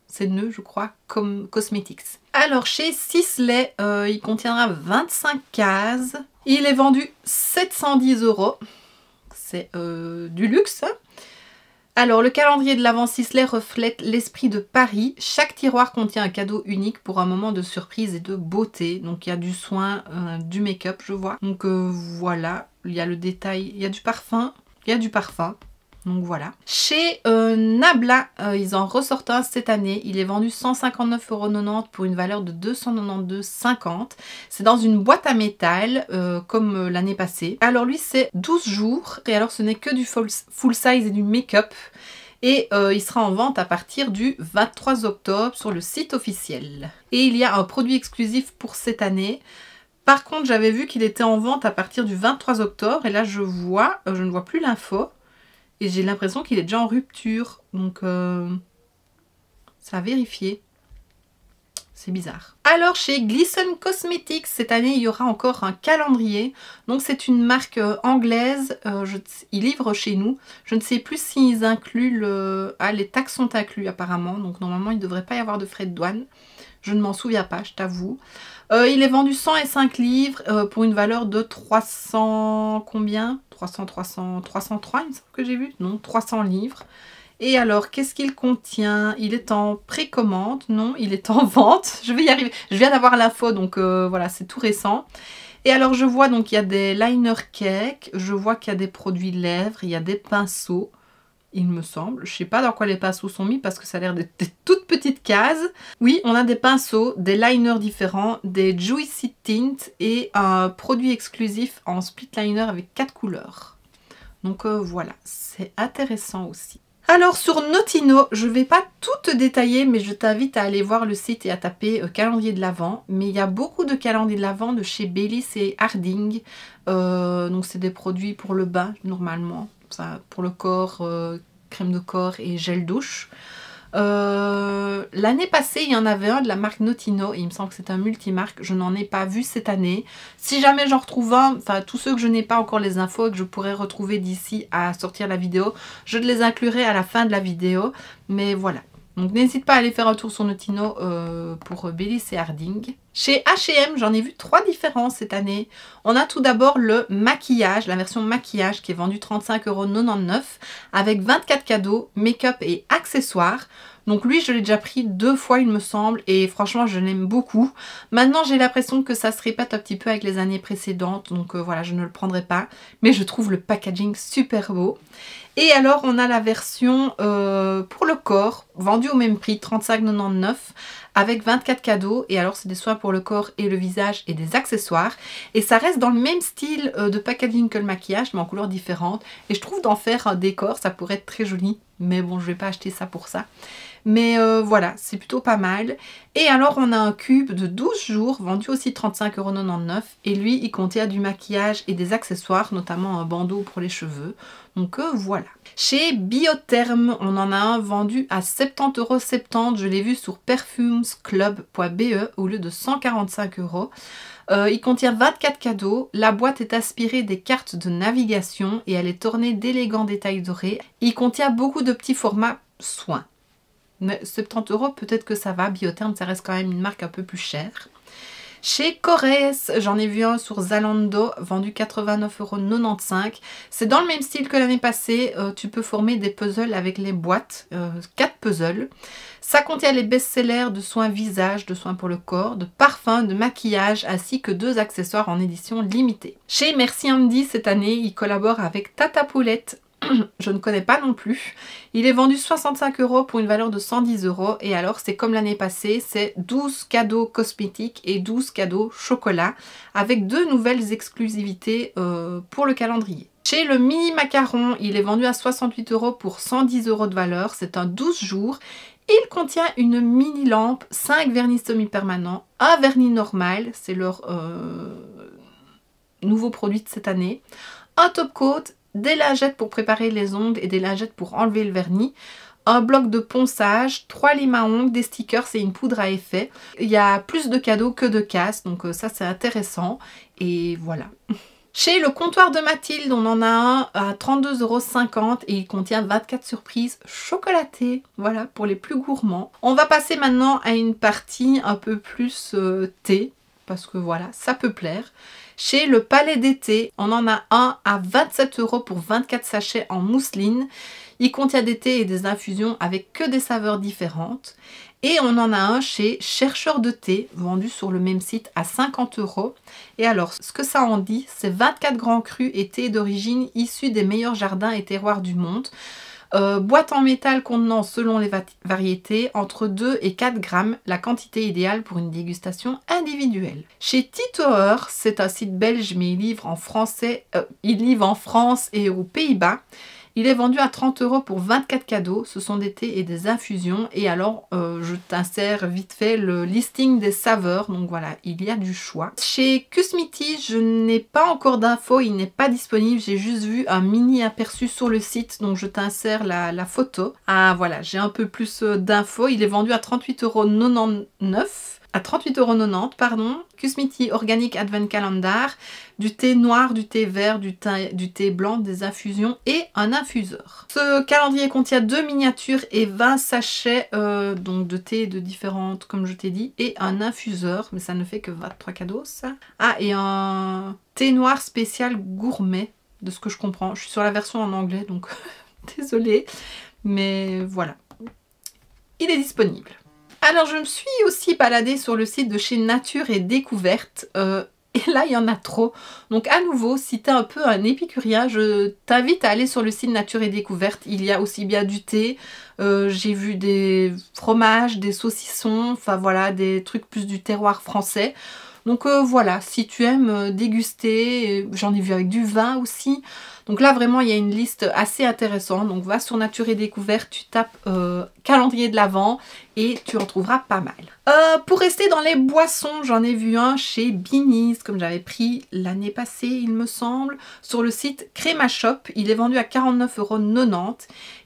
c'est Neu je crois, comme Cosmetics. Alors chez Sisley, il contiendra 25 cases. Il est vendu 710 €. C'est du luxe. Alors le calendrier de l'Avent Sisley reflète l'esprit de Paris. Chaque tiroir contient un cadeau unique pour un moment de surprise et de beauté. Donc il y a du soin, du make-up je vois. Donc voilà, il y a le détail, il y a du parfum. Donc voilà. Chez Nabla, ils en ressortent un cette année. Il est vendu 159,90 € pour une valeur de 292,50 €. C'est dans une boîte à métal comme l'année passée. Alors lui c'est 12 jours. Et alors ce n'est que du full size et du make-up. Et il sera en vente à partir du 23 octobre sur le site officiel. Et il y a un produit exclusif pour cette année. Par contre j'avais vu qu'il était en vente à partir du 23 octobre. Et là je ne vois plus l'info. Et j'ai l'impression qu'il est déjà en rupture. Donc, ça a vérifié. C'est bizarre. Alors, chez Glisten Cosmetics, cette année, il y aura encore un calendrier. Donc, c'est une marque anglaise. Ils livrent chez nous. Je ne sais plus s'ils incluent les taxes sont inclus apparemment. Donc, normalement, il ne devrait pas y avoir de frais de douane. Je ne m'en souviens pas, je t'avoue. Il est vendu 105 livres pour une valeur de 300... combien 303, il me semble que j'ai vu. Non, 300 livres. Et alors, qu'est-ce qu'il contient? Il est en précommande? Non, il est en vente. Je vais y arriver. Je viens d'avoir l'info, donc voilà, c'est tout récent. Et alors, je vois donc il y a des liner cake, je vois qu'il y a des produits lèvres, il y a des pinceaux, il me semble. Je sais pas dans quoi les pinceaux sont mis parce que ça a l'air d'être des toutes petites cases. Oui, on a des pinceaux, des liners différents, des Juicy Tint et un produit exclusif en split liner avec 4 couleurs. Donc voilà, c'est intéressant aussi. Alors sur Notino, je ne vais pas tout te détailler, mais je t'invite à aller voir le site et à taper calendrier de l'Avent. Mais il y a beaucoup de calendriers de l'Avent de chez Baileys et Harding. Donc c'est des produits pour le bain normalement, ça, pour le corps, crème de corps et gel douche. L'année passée il y en avait un de la marque Notino et il me semble que c'est un multimarque, je n'en ai pas vu cette année. Si jamais j'en retrouve un, enfin tous ceux que je n'ai pas encore les infos et que je pourrais retrouver d'ici à sortir la vidéo, je les inclurai à la fin de la vidéo, mais voilà. Donc n'hésite pas à aller faire un tour sur Notino pour Baileys et Harding. Chez H&M, j'en ai vu 3 différents cette année. On a tout d'abord le maquillage, la version maquillage qui est vendue 35,99 € avec 24 cadeaux, make-up et accessoires. Donc lui, je l'ai déjà pris 2 fois il me semble et franchement je l'aime beaucoup. Maintenant j'ai l'impression que ça se répète un petit peu avec les années précédentes, donc voilà, je ne le prendrai pas. Mais je trouve le packaging super beau. Et alors on a la version pour le corps, vendue au même prix, 35,99 € avec 24 cadeaux. Et alors c'est des soins pour le corps et le visage et des accessoires. Et ça reste dans le même style de packaging que le maquillage, mais en couleurs différentes. Et je trouve d'en faire un décor, ça pourrait être très joli. Mais bon, je vais pas acheter ça pour ça. Mais voilà, c'est plutôt pas mal. Et alors on a un cube de 12 jours, vendu aussi 35,99 € et lui il contient du maquillage et des accessoires, notamment un bandeau pour les cheveux. Donc voilà. Chez Biotherm, on en a un vendu à 70,70 €. Je l'ai vu sur perfumesclub.be au lieu de 145 €. Il contient 24 cadeaux, la boîte est inspirée des cartes de navigation et elle est ornée d'élégants détails dorés. Il contient beaucoup de petits formats soins. Mais 70 €, peut-être que ça va. Biotherm, ça reste quand même une marque un peu plus chère. Chez Corès, j'en ai vu un sur Zalando, vendu 89,95 €. C'est dans le même style que l'année passée. Tu peux former des puzzles avec les boîtes, 4 puzzles. Ça contient les best-sellers de soins visage, de soins pour le corps, de parfums, de maquillage, ainsi que 2 accessoires en édition limitée. Chez Merci Andy, cette année, il collabore avec Tata Poulette. Je ne connais pas non plus. Il est vendu 65 € pour une valeur de 110 € et alors c'est comme l'année passée, c'est 12 cadeaux cosmétiques et 12 cadeaux chocolat avec 2 nouvelles exclusivités pour le calendrier. Chez le mini macaron, il est vendu à 68 € pour 110 € de valeur, c'est un 12 jours. Il contient une mini lampe, 5 vernis semi-permanents, un vernis normal, c'est leur nouveau produit de cette année, un top coat, des lingettes pour préparer les ongles et des lingettes pour enlever le vernis, un bloc de ponçage, 3 limes à ongles, des stickers et une poudre à effet. Il y a plus de cadeaux que de casses, donc ça c'est intéressant et voilà. Chez le comptoir de Mathilde, on en a un à 32,50 € et il contient 24 surprises chocolatées, voilà, pour les plus gourmands. On va passer maintenant à une partie un peu plus thé, parce que voilà, ça peut plaire. Chez le Palais d'été, on en a un à 27 € pour 24 sachets en mousseline. Il contient des thés et des infusions avec que des saveurs différentes. Et on en a un chez Chercheur de thé, vendu sur le même site à 50 €. Et alors, ce que ça en dit, c'est 24 grands crus et thés d'origine issus des meilleurs jardins et terroirs du monde. Boîte en métal contenant, selon les variétés, entre 2 et 4 grammes, la quantité idéale pour une dégustation individuelle. Chez Titoer, c'est un site belge mais il livre en français, il livre en France et aux Pays-Bas. Il est vendu à 30 € pour 24 cadeaux, ce sont des thés et des infusions. Et alors, je t'insère vite fait le listing des saveurs, donc voilà, il y a du choix. Chez Cusmiti, je n'ai pas encore d'infos, il n'est pas disponible, j'ai juste vu un mini aperçu sur le site, donc je t'insère la photo. Ah voilà, j'ai un peu plus d'infos, il est vendu à 38,99 €. À 38,90 €, pardon. Cusmiti Organic Advent Calendar, du thé noir, du thé vert, du thé blanc, des infusions et un infuseur. Ce calendrier contient 2 miniatures et 20 sachets donc de thé de différentes, comme je t'ai dit, et un infuseur, mais ça ne fait que 23 cadeaux ça. Ah, et un thé noir spécial gourmet, de ce que je comprends. Je suis sur la version en anglais, donc désolée. Mais voilà, il est disponible. Alors je me suis aussi baladée sur le site de chez Nature et Découverte. Et là, il y en a trop. Donc à nouveau, si tu es un peu un épicurien, je t'invite à aller sur le site Nature et Découverte. Il y a aussi bien du thé, j'ai vu des fromages, des saucissons, enfin voilà, des trucs plus du terroir français. Donc voilà, si tu aimes déguster, j'en ai vu avec du vin aussi. Donc là vraiment il y a une liste assez intéressante. Donc va sur Nature et Découverte, tu tapes calendrier de l'Avent et tu en trouveras pas mal. Pour rester dans les boissons, j'en ai vu un chez Binny's, comme j'avais pris l'année passée il me semble, sur le site Crema Shop. Il est vendu à 49,90 €.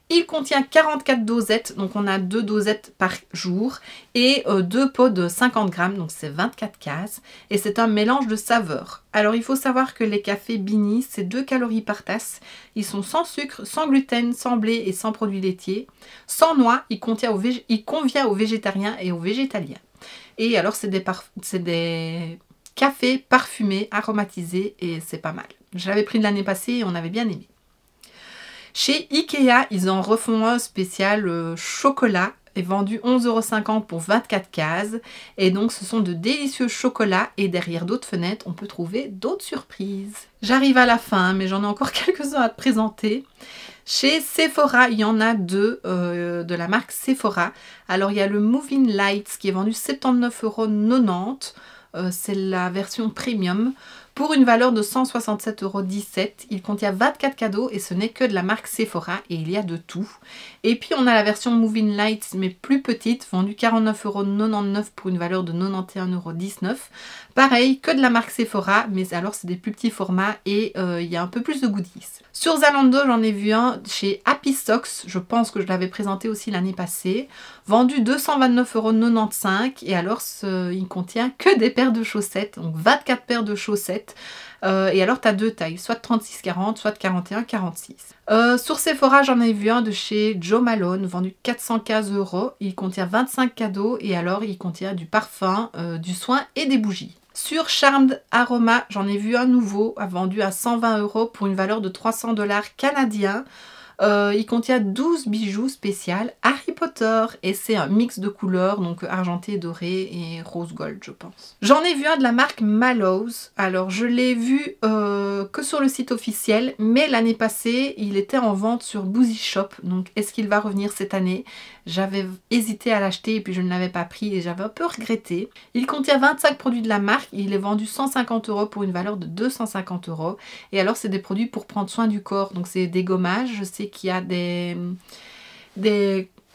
Il contient 44 dosettes, donc on a 2 dosettes par jour et 2 pots de 50 grammes, donc c'est 24 cases. Et c'est un mélange de saveurs. Alors il faut savoir que les cafés Binny's, c'est 2 calories par tasse. Ils sont sans sucre, sans gluten, sans blé et sans produits laitiers. Sans noix, il convient aux végétariens et aux végétaliens. Et alors c'est des cafés parfumés, aromatisés et c'est pas mal. Je l'avais pris de l'année passée et on avait bien aimé. Chez Ikea, ils en refont un spécial chocolat, est vendu 11,50 € pour 24 cases. Et donc ce sont de délicieux chocolats et derrière d'autres fenêtres, on peut trouver d'autres surprises. J'arrive à la fin, mais j'en ai encore quelques-uns à te présenter. Chez Sephora, il y en a deux de la marque Sephora. Alors il y a le Moving Lights qui est vendu 79,90 €. C'est la version premium. Pour une valeur de 167,17 €, il contient 24 cadeaux et ce n'est que de la marque Sephora et il y a de tout. Et puis on a la version Moving Lights mais plus petite, vendue 49,99 € pour une valeur de 91,19 €. Pareil, que de la marque Sephora, mais alors c'est des plus petits formats et il y a un peu plus de goodies. Sur Zalando, j'en ai vu un chez Happy Socks, je pense que je l'avais présenté aussi l'année passée, vendu 229,95 € et alors il contient que des paires de chaussettes, donc 24 paires de chaussettes. Et alors tu as deux tailles, soit de 36-40, soit de 41-46. Sur Sephora, j'en ai vu un de chez Jo Malone, vendu 415 €. Il contient 25 cadeaux et alors il contient du parfum, du soin et des bougies. Sur Charmed Aroma, j'en ai vu un nouveau, vendu à 120 € pour une valeur de 300 $ canadiens. Il contient 12 bijoux spéciaux Harry Potter et c'est un mix de couleurs, donc argenté, doré et rose gold je pense. J'en ai vu un de la marque Mallows. Alors je l'ai vu que sur le site officiel, mais l'année passée il était en vente sur Boozy Shop, donc est-ce qu'il va revenir cette année? J'avais hésité à l'acheter et puis je ne l'avais pas pris et j'avais un peu regretté. Il contient 25 produits de la marque, il est vendu 150 € pour une valeur de 250 €. Et alors c'est des produits pour prendre soin du corps, donc c'est des gommages, je sais qu'il y a des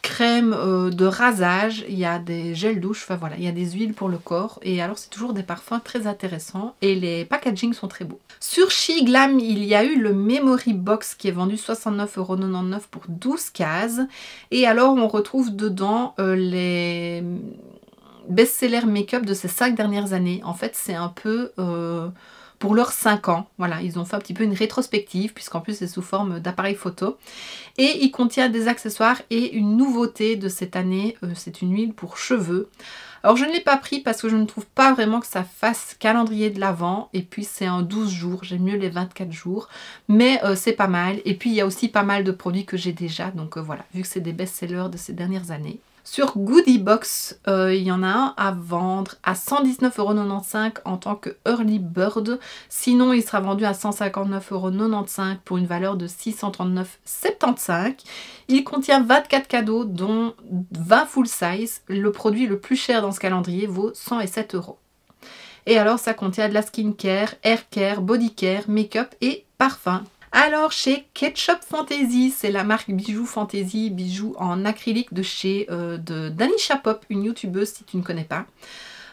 crèmes de rasage, il y a des gels douche, enfin voilà, il y a des huiles pour le corps et alors c'est toujours des parfums très intéressants et les packagings sont très beaux. Sur She Glam, il y a eu le Memory Box qui est vendu 69,99 € pour 12 cases et alors on retrouve dedans les best-sellers make-up de ces 5 dernières années. En fait c'est un peu pour leurs 5 ans. Voilà, ils ont fait un petit peu une rétrospective puisqu'en plus c'est sous forme d'appareil photo. Et il contient des accessoires et une nouveauté de cette année, c'est une huile pour cheveux. Alors je ne l'ai pas pris parce que je ne trouve pas vraiment que ça fasse calendrier de l'Avent et puis c'est en 12 jours, j'aime mieux les 24 jours, mais c'est pas mal. Et puis il y a aussi pas mal de produits que j'ai déjà, donc voilà, vu que c'est des best-sellers de ces dernières années. Sur Goodie Box, il y en a un à vendre à 119,95 € en tant que Early Bird. Sinon, il sera vendu à 159,95 € pour une valeur de 639,75 €. Il contient 24 cadeaux, dont 20 full size. Le produit le plus cher dans ce calendrier vaut 107 €. Et alors, ça contient de la skincare, hair care, body care, make-up et parfum. Alors chez Ketchup Fantasy, c'est la marque Bijoux Fantasy, bijoux en acrylique de chez Danisha Pop, une youtubeuse si tu ne connais pas.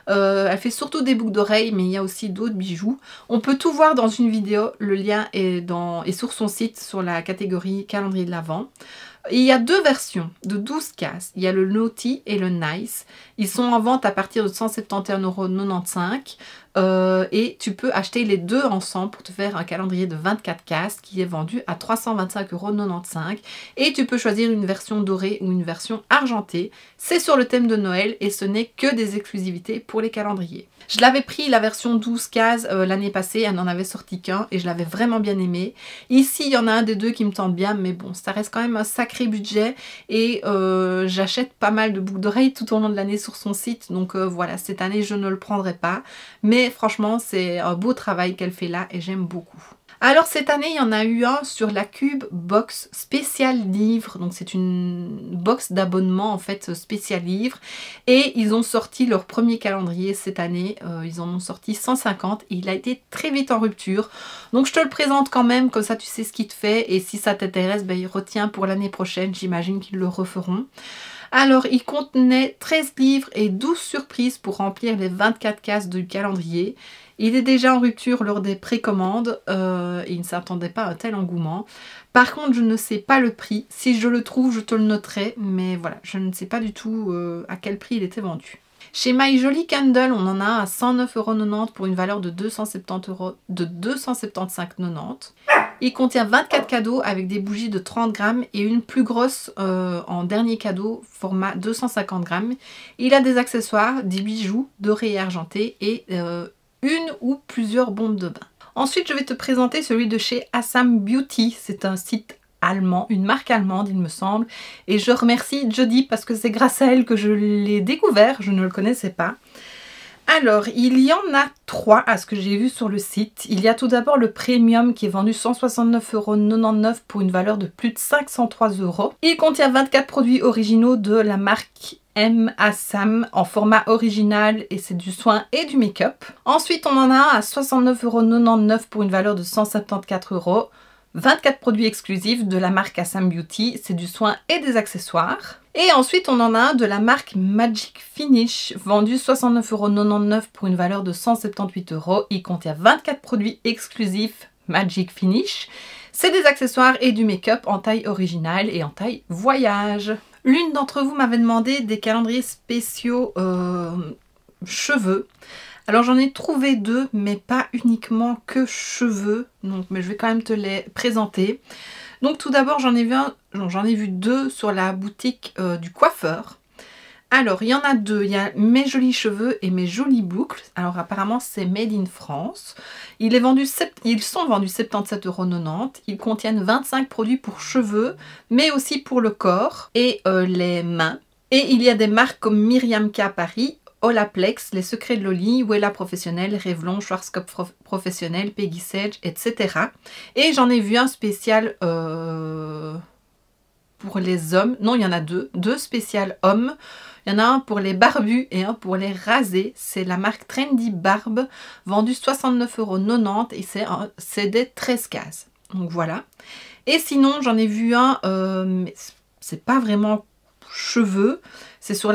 Elle fait surtout des boucles d'oreilles, mais il y a aussi d'autres bijoux. On peut tout voir dans une vidéo, le lien est sur son site, sur la catégorie calendrier de l'Avent. Il y a deux versions de 12 cases. Il y a le Naughty et le Nice. Ils sont en vente à partir de 171,95 € et tu peux acheter les deux ensemble pour te faire un calendrier de 24 cases qui est vendu à 325,95 € et tu peux choisir une version dorée ou une version argentée. C'est sur le thème de Noël et ce n'est que des exclusivités pour les calendriers. Je l'avais pris la version 12 cases l'année passée, elle n'en avait sorti qu'un et je l'avais vraiment bien aimé. Ici il y en a un des deux qui me tente bien mais bon ça reste quand même un sacré sacré budget et j'achète pas mal de boucles d'oreilles tout au long de l'année sur son site. Donc voilà, cette année je ne le prendrai pas. Mais franchement, c'est un beau travail qu'elle fait là et j'aime beaucoup. Alors cette année, il y en a eu un sur la Cube Box spécial livre. Donc c'est une box d'abonnement en fait spécial livre. Et ils ont sorti leur premier calendrier cette année. Ils en ont sorti 150 et il a été très vite en rupture. Donc je te le présente quand même, comme ça tu sais ce qu'il te fait. Et si ça t'intéresse, ben, il retient pour l'année prochaine. J'imagine qu'ils le referont. Alors, il contenait 13 livres et 12 surprises pour remplir les 24 cases du calendrier. Il est déjà en rupture lors des précommandes et il ne s'attendait pas à un tel engouement. Par contre, je ne sais pas le prix. Si je le trouve, je te le noterai. Mais voilà, je ne sais pas du tout à quel prix il était vendu. Chez My Jolly Candle, on en a un à 109,90 € pour une valeur de 275,90 €. Il contient 24 cadeaux avec des bougies de 30 grammes et une plus grosse en dernier cadeau, format 250 grammes. Il a des accessoires, des bijoux dorés et argentés et une ou plusieurs bombes de bain. Ensuite, je vais te présenter celui de chez Assam Beauty. C'est un site allemand, une marque allemande il me semble. Et je remercie Jody parce que c'est grâce à elle que je l'ai découvert, je ne le connaissais pas. Alors, il y en a 3 à ce que j'ai vu sur le site. Il y a tout d'abord le Premium qui est vendu 169,99 € pour une valeur de plus de 503 €. Il contient 24 produits originaux de la marque M. Assam en format original et c'est du soin et du make-up. Ensuite, on en a un à 69,99 € pour une valeur de 174 €. 24 produits exclusifs de la marque Assam Beauty, c'est du soin et des accessoires. Et ensuite, on en a un de la marque Magic Finish, vendu 69,99 € pour une valeur de 178 €. Il contient 24 produits exclusifs Magic Finish. C'est des accessoires et du make-up en taille originale et en taille voyage. L'une d'entre vous m'avait demandé des calendriers spéciaux cheveux. Alors j'en ai trouvé 2, mais pas uniquement que cheveux. Donc, mais je vais quand même te les présenter. Donc tout d'abord, j'en ai vu 2 sur la boutique du coiffeur. Alors, il y en a 2. Il y a Mes Jolis Cheveux et Mes Jolies Boucles. Alors apparemment, c'est made in France. Ils sont vendus 77,90 €. Ils contiennent 25 produits pour cheveux, mais aussi pour le corps et les mains. Et il y a des marques comme Myriam K Paris, Olaplex, Les Secrets de Loli, Wella Professionnel, Revlon, Schwarzkopf Professionnel, Peggy Sage, etc. Et j'en ai vu un spécial pour les hommes. Non, il y en a 2. 2 spéciales hommes. Il y en a un pour les barbus et un pour les rasés. C'est la marque Trendy Barbe, vendu 69,90 € et c'est des 13 cases. Donc voilà. Et sinon, j'en ai vu un, mais c'est pas vraiment cheveux. C'est sur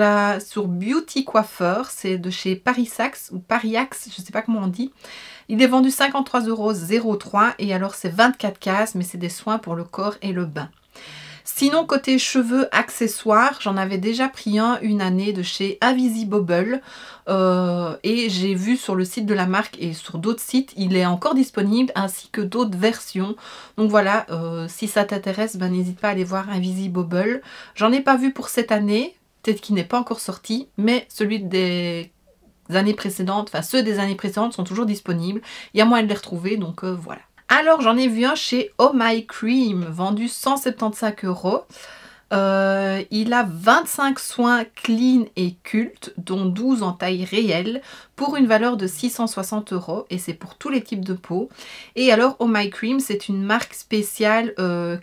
Beauty Coiffeur, c'est de chez Parisax ou Pariax, je ne sais pas comment on dit. Il est vendu 53,03 € et alors c'est 24 cases, mais c'est des soins pour le corps et le bain. Sinon, côté cheveux accessoires, j'en avais déjà pris un une année de chez Invisibobble et j'ai vu sur le site de la marque et sur d'autres sites, il est encore disponible ainsi que d'autres versions. Donc voilà, si ça t'intéresse, ben, n'hésite pas à aller voir Invisibobble. J'en ai pas vu pour cette année. Peut-être qu'il n'est pas encore sorti, mais celui des années précédentes, enfin ceux des années précédentes sont toujours disponibles. Il y a moyen de les retrouver, donc voilà. Alors j'en ai vu un chez Oh My Cream, vendu 175 €. Il a 25 soins clean et cultes, dont 12 en taille réelle, pour une valeur de 660 € et c'est pour tous les types de peau. Et alors Oh My Cream, c'est une marque spéciale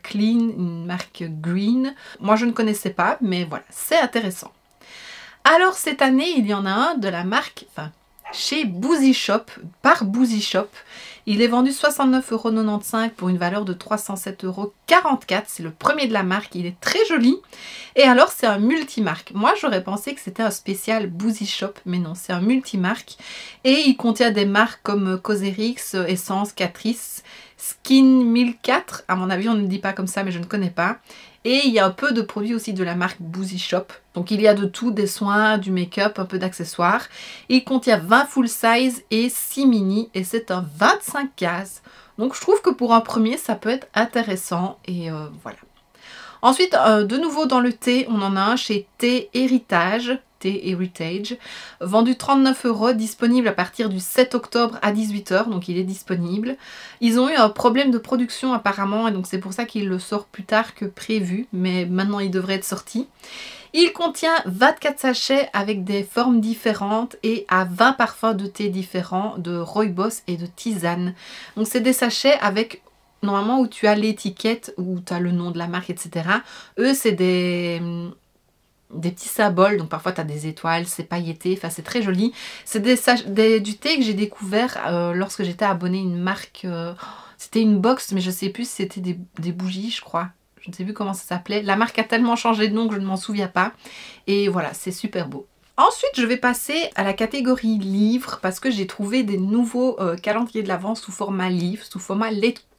clean, une marque green. Moi je ne connaissais pas, mais voilà, c'est intéressant. Alors cette année, il y en a un de la marque, enfin chez Boozy Shop, par Boozy Shop. Il est vendu 69,95 € pour une valeur de 307,44 €. C'est le premier de la marque, il est très joli. Et alors c'est un multimarque. Moi j'aurais pensé que c'était un spécial Boozy Shop, mais non, c'est un multimarque. Et il contient des marques comme Cosrx, Essence, Catrice, Skin 1004. À mon avis on ne le dit pas comme ça, mais je ne connais pas. Et il y a un peu de produits aussi de la marque Boozy Shop. Donc il y a de tout, des soins, du make-up, un peu d'accessoires. Il contient 20 full size et 6 mini et c'est un 25 cases. Donc je trouve que pour un premier ça peut être intéressant et voilà. Ensuite, de nouveau dans le thé, on en a un chez Thé Héritage. Thé Heritage. Vendu 39 €, disponible à partir du 7 octobre à 18 h, donc il est disponible. Ils ont eu un problème de production apparemment, et donc c'est pour ça qu'ils le sortent plus tard que prévu, mais maintenant il devrait être sorti. Il contient 24 sachets avec des formes différentes et à 20 parfums de thé différents, de rooibos et de tisane. Donc c'est des sachets avec, normalement, où tu as l'étiquette, où tu as le nom de la marque, etc. Eux, c'est des petits symboles, donc parfois tu as des étoiles, c'est pailleté, enfin c'est très joli. C'est du thé que j'ai découvert lorsque j'étais abonnée à une marque, c'était une box, mais je sais plus si c'était des bougies, je crois. Je ne sais plus comment ça s'appelait. La marque a tellement changé de nom que je ne m'en souviens pas. Et voilà, c'est super beau. Ensuite, je vais passer à la catégorie livres parce que j'ai trouvé des nouveaux calendriers de l'Avent sous format livre, sous format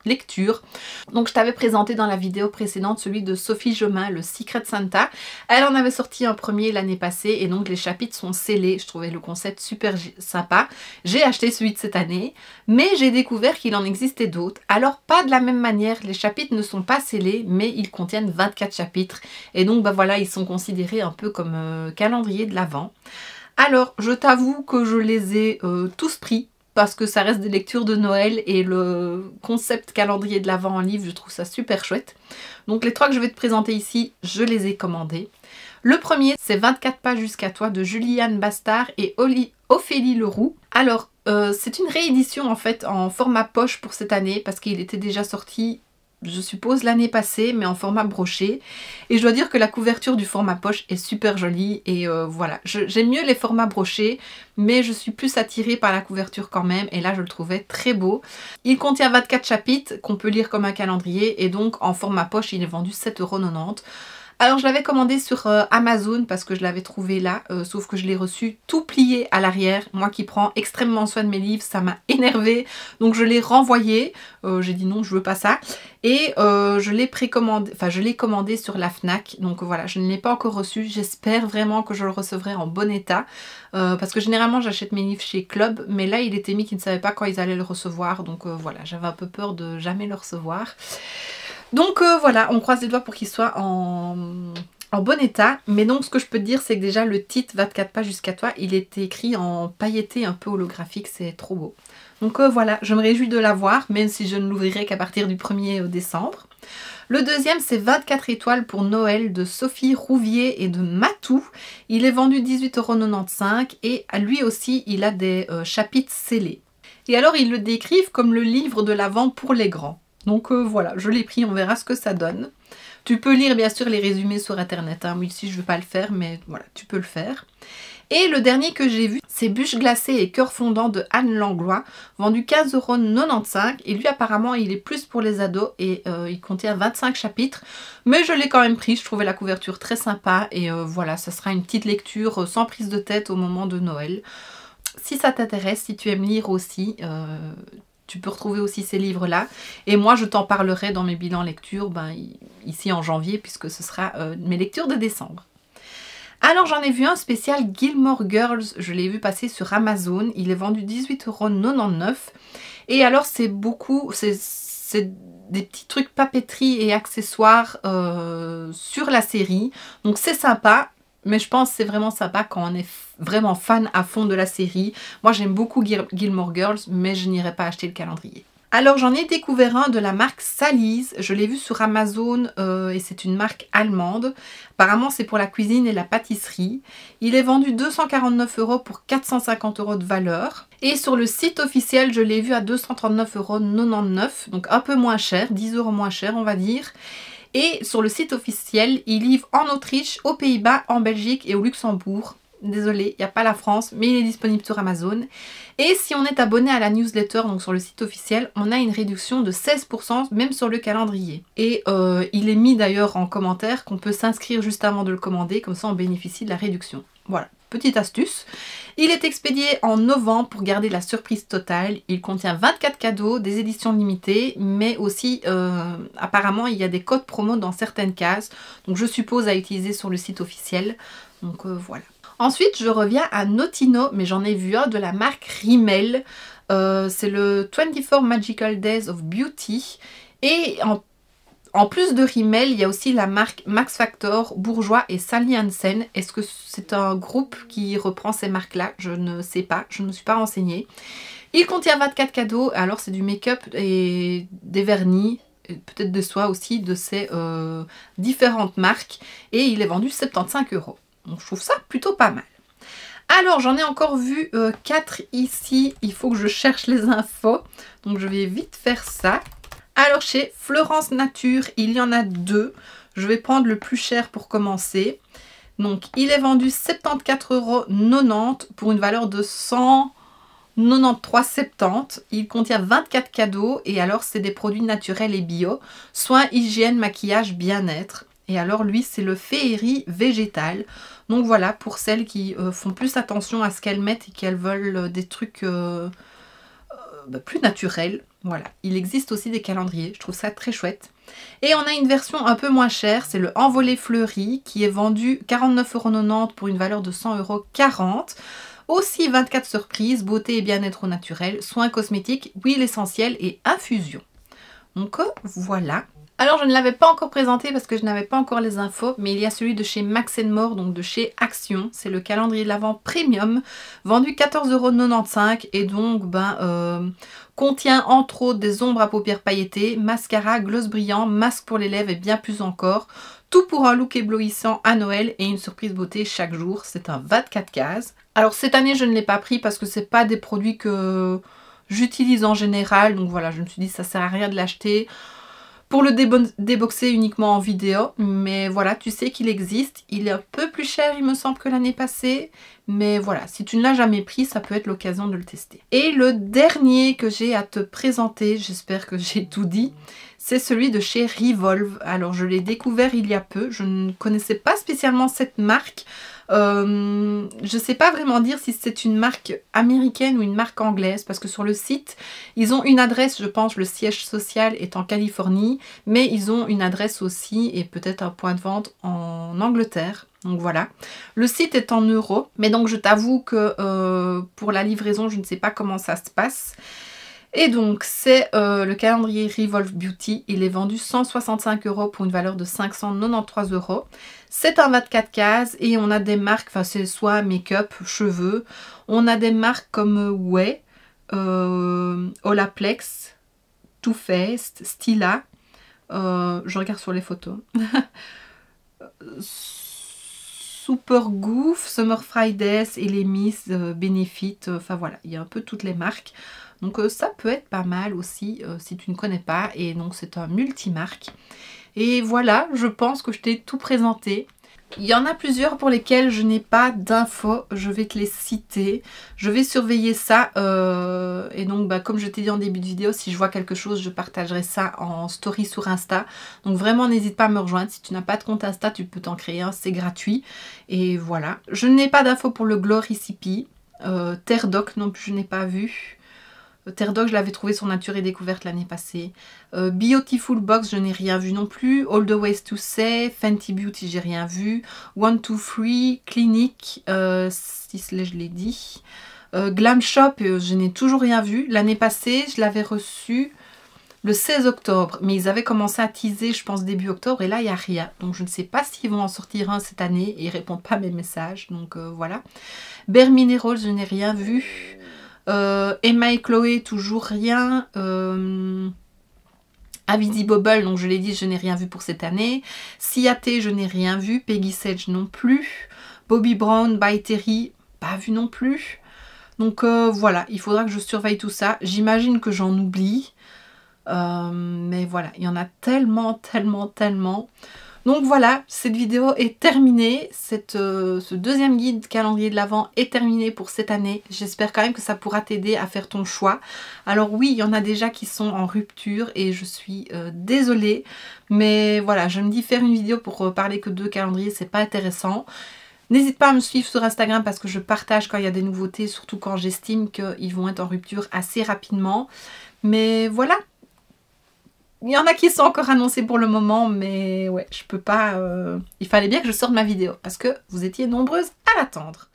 lecture. Donc je t'avais présenté dans la vidéo précédente celui de Sophie Jomain, le Secret Santa. Elle en avait sorti un premier l'année passée et donc les chapitres sont scellés. Je trouvais le concept super sympa. J'ai acheté celui de cette année, mais j'ai découvert qu'il en existait d'autres. Alors pas de la même manière, les chapitres ne sont pas scellés, mais ils contiennent 24 chapitres. Et donc bah voilà, ils sont considérés un peu comme calendrier de l'Avent. Alors je t'avoue que je les ai tous pris, parce que ça reste des lectures de Noël et le concept calendrier de l'Avent en livre, je trouve ça super chouette. Donc les 3 que je vais te présenter ici, je les ai commandés. Le premier, c'est 24 pages jusqu'à toi de Juliane Bastard et Ophélie Leroux. Alors, c'est une réédition en fait en format poche pour cette année parce qu'il était déjà sorti, je suppose, l'année passée, mais en format broché. Et je dois dire que la couverture du format poche est super jolie. Et voilà, j'aime mieux les formats brochés, mais je suis plus attirée par la couverture quand même. Et là, je le trouvais très beau. Il contient 24 chapitres qu'on peut lire comme un calendrier. Et donc, en format poche, il est vendu 7,90 €. Alors je l'avais commandé sur Amazon parce que je l'avais trouvé là, sauf que je l'ai reçu tout plié à l'arrière. Moi qui prends extrêmement soin de mes livres, ça m'a énervé. Donc je l'ai renvoyé, j'ai dit non, je veux pas ça. Et je l'ai précommandé, enfin je l'ai commandé sur la Fnac. Donc voilà, je ne l'ai pas encore reçu. J'espère vraiment que je le recevrai en bon état. Parce que généralement j'achète mes livres chez Club, mais là il était mis qu'ils ne savaient pas quand ils allaient le recevoir. Donc voilà, j'avais un peu peur de jamais le recevoir. Donc voilà, on croise les doigts pour qu'il soit en bon état. Mais donc ce que je peux te dire, c'est que déjà le titre 24 pages jusqu'à toi, il est écrit en pailleté un peu holographique, c'est trop beau. Donc voilà, je me réjouis de l'avoir, même si je ne l'ouvrirai qu'à partir du 1er décembre. Le deuxième, c'est 24 étoiles pour Noël de Sophie Rouvier et de Matou. Il est vendu 18,95 € et lui aussi, il a des chapitres scellés. Et alors, ils le décrivent comme le livre de l'Avent pour les grands. Donc voilà, je l'ai pris, on verra ce que ça donne. Tu peux lire bien sûr les résumés sur internet, hein. Moi ici je ne vais pas le faire, mais voilà, tu peux le faire. Et le dernier que j'ai vu, c'est Bûches glacées et cœurs fondants de Anne Langlois, vendu 15,95 € et lui apparemment il est plus pour les ados et il contient 25 chapitres. Mais je l'ai quand même pris, je trouvais la couverture très sympa et voilà, ça sera une petite lecture sans prise de tête au moment de Noël. Si ça t'intéresse, si tu aimes lire aussi, tu peux retrouver aussi ces livres-là. Et moi, je t'en parlerai dans mes bilans lecture ici en janvier, puisque ce sera mes lectures de décembre. Alors, j'en ai vu un spécial Gilmore Girls. Je l'ai vu passer sur Amazon. Il est vendu 18,99 €. Et alors, c'est des petits trucs papeterie et accessoires sur la série. Donc, c'est sympa. Mais je pense que c'est vraiment sympa quand on est vraiment fan à fond de la série. Moi j'aime beaucoup Gilmore Girls, mais je n'irai pas acheter le calendrier. Alors j'en ai découvert un de la marque Salise. Je l'ai vu sur Amazon et c'est une marque allemande. Apparemment c'est pour la cuisine et la pâtisserie. Il est vendu 249 € pour 450 € de valeur. Et sur le site officiel, je l'ai vu à 239,99 €. Donc un peu moins cher, 10 € moins cher on va dire. Et sur le site officiel, il livre en Autriche, aux Pays-Bas, en Belgique et au Luxembourg. Désolée, il n'y a pas la France, mais il est disponible sur Amazon. Et si on est abonné à la newsletter, donc sur le site officiel, on a une réduction de 16% même sur le calendrier. Et il est mis d'ailleurs en commentaire qu'on peut s'inscrire juste avant de le commander, comme ça on bénéficie de la réduction. Voilà, petite astuce. Il est expédié en novembre pour garder la surprise totale. Il contient 24 cadeaux, des éditions limitées, mais aussi apparemment il y a des codes promo dans certaines cases. Donc je suppose à utiliser sur le site officiel. Donc voilà. Ensuite, je reviens à Notino, mais j'en ai vu un de la marque Rimmel. C'est le 24 Magical Days of Beauty. Et En plus de Rimmel, il y a aussi la marque Max Factor, Bourjois et Sally Hansen. Est-ce que c'est un groupe qui reprend ces marques-là? Je ne sais pas, je ne me suis pas renseignée. Il contient 24 cadeaux, alors c'est du make-up et des vernis, peut-être de soie aussi, de ces différentes marques. Et il est vendu 75 €. Donc je trouve ça plutôt pas mal. Alors j'en ai encore vu 4 ici, il faut que je cherche les infos. Donc je vais vite faire ça. Alors chez Florence Nature, il y en a 2. Je vais prendre le plus cher pour commencer. Donc il est vendu 74,90 € pour une valeur de 193,70 €. Il contient 24 cadeaux et alors c'est des produits naturels et bio. Soins, hygiène, maquillage, bien-être. Et alors lui c'est le féerie végétal. Donc voilà, pour celles qui font plus attention à ce qu'elles mettent et qu'elles veulent des trucs plus naturels. Voilà, il existe aussi des calendriers, je trouve ça très chouette. Et on a une version un peu moins chère, c'est le Envolé Fleuri qui est vendu 49,90 € pour une valeur de 140 €. Aussi 24 surprises, beauté et bien-être au naturel, soins cosmétiques, huile essentielle et infusion. Donc voilà. Alors je ne l'avais pas encore présenté parce que je n'avais pas encore les infos, mais il y a celui de chez Max & More, donc de chez Action. C'est le calendrier de l'Avent Premium, vendu 14,95 € et donc contient entre autres des ombres à paupières pailletées, mascara, gloss brillant, masque pour les lèvres et bien plus encore. Tout pour un look éblouissant à Noël et une surprise beauté chaque jour. C'est un 24 cases. Alors cette année je ne l'ai pas pris parce que c'est pas des produits que j'utilise en général. Donc voilà, je me suis dit ça sert à rien de l'acheter pour le déboxer uniquement en vidéo. Mais voilà, tu sais qu'il existe. Il est un peu plus cher il me semble que l'année passée. Mais voilà, si tu ne l'as jamais pris, ça peut être l'occasion de le tester. Et le dernier que j'ai à te présenter, j'espère que j'ai tout dit, c'est celui de chez Revolve. Alors je l'ai découvert il y a peu, je ne connaissais pas spécialement cette marque. Je ne sais pas vraiment dire si c'est une marque américaine ou une marque anglaise parce que sur le site, ils ont une adresse, je pense, le siège social est en Californie, mais ils ont une adresse aussi et peut-être un point de vente en Angleterre. Donc voilà, le site est en euros, mais donc je t'avoue que pour la livraison, je ne sais pas comment ça se passe. Et donc c'est le calendrier Revolve Beauty, il est vendu 165 € pour une valeur de 593 €. C'est un 24 cases et on a des marques, enfin c'est soit make-up, cheveux, on a des marques comme Way, Olaplex, Too Faced, Stila, je regarde sur les photos, Super Goof, Summer Fridays et les Miss Benefit, enfin voilà, il y a un peu toutes les marques. Donc ça peut être pas mal aussi si tu ne connais pas. Et donc c'est un multimarque. Et voilà, je pense que je t'ai tout présenté. Il y en a plusieurs pour lesquels je n'ai pas d'infos. Je vais te les citer. Je vais surveiller ça. Et donc comme je t'ai dit en début de vidéo, si je vois quelque chose, je partagerai ça en story sur Insta. Donc vraiment n'hésite pas à me rejoindre. Si tu n'as pas de compte Insta, tu peux t'en créer un. C'est gratuit. Et voilà. Je n'ai pas d'infos pour le Glory CP. Terre Doc non plus, je n'ai pas vu. Terre Doc, je l'avais trouvé sur Nature et Découverte l'année passée. Beautiful Box, je n'ai rien vu non plus. All the Ways to Say, Fenty Beauty, j'ai rien vu. 1, 2, 3, Clinique, Sisley, je l'ai dit. Glam Shop, je n'ai toujours rien vu. L'année passée, je l'avais reçu le 16 octobre. Mais ils avaient commencé à teaser, je pense, début octobre. Et là, il n'y a rien. Donc, je ne sais pas s'ils vont en sortir un cette année. Et ils ne répondent pas à mes messages. Donc, voilà. Bare Minerals, je n'ai rien vu. Emma et Chloé, toujours rien. Avisi Bobble, donc je l'ai dit, je n'ai rien vu pour cette année. Ciaté, je n'ai rien vu. Peggy Sage non plus. Bobbi Brown, By Terry, pas vu non plus. Donc voilà, il faudra que je surveille tout ça. J'imagine que j'en oublie. Mais voilà, il y en a tellement, tellement, tellement. Donc voilà, cette vidéo est terminée. Ce deuxième guide calendrier de l'Avent est terminé pour cette année. J'espère quand même que ça pourra t'aider à faire ton choix. Alors oui, il y en a déjà qui sont en rupture et je suis désolée. Mais voilà, je me dis faire une vidéo pour parler que de calendrier, c'est pas intéressant. N'hésite pas à me suivre sur Instagram parce que je partage quand il y a des nouveautés, surtout quand j'estime qu'ils vont être en rupture assez rapidement. Mais voilà. Il y en a qui sont encore annoncés pour le moment, mais ouais, je peux pas... Il fallait bien que je sorte ma vidéo, parce que vous étiez nombreuses à l'attendre.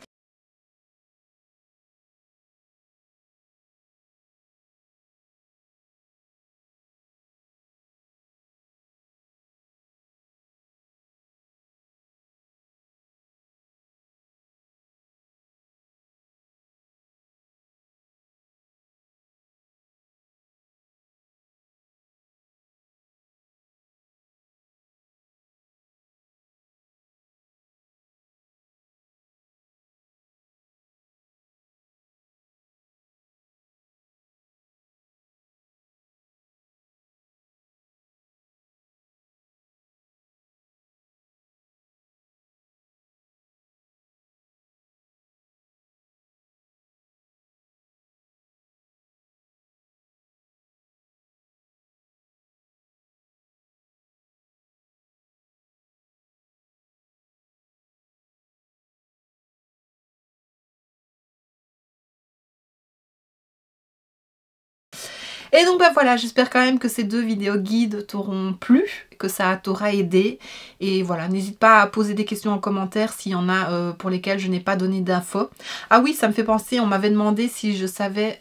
Et donc bah voilà, j'espère quand même que ces 2 vidéos guides t'auront plu, que ça t'aura aidé. Et voilà, n'hésite pas à poser des questions en commentaire s'il y en a pour lesquelles je n'ai pas donné d'infos. Ah oui, ça me fait penser, on m'avait demandé si je savais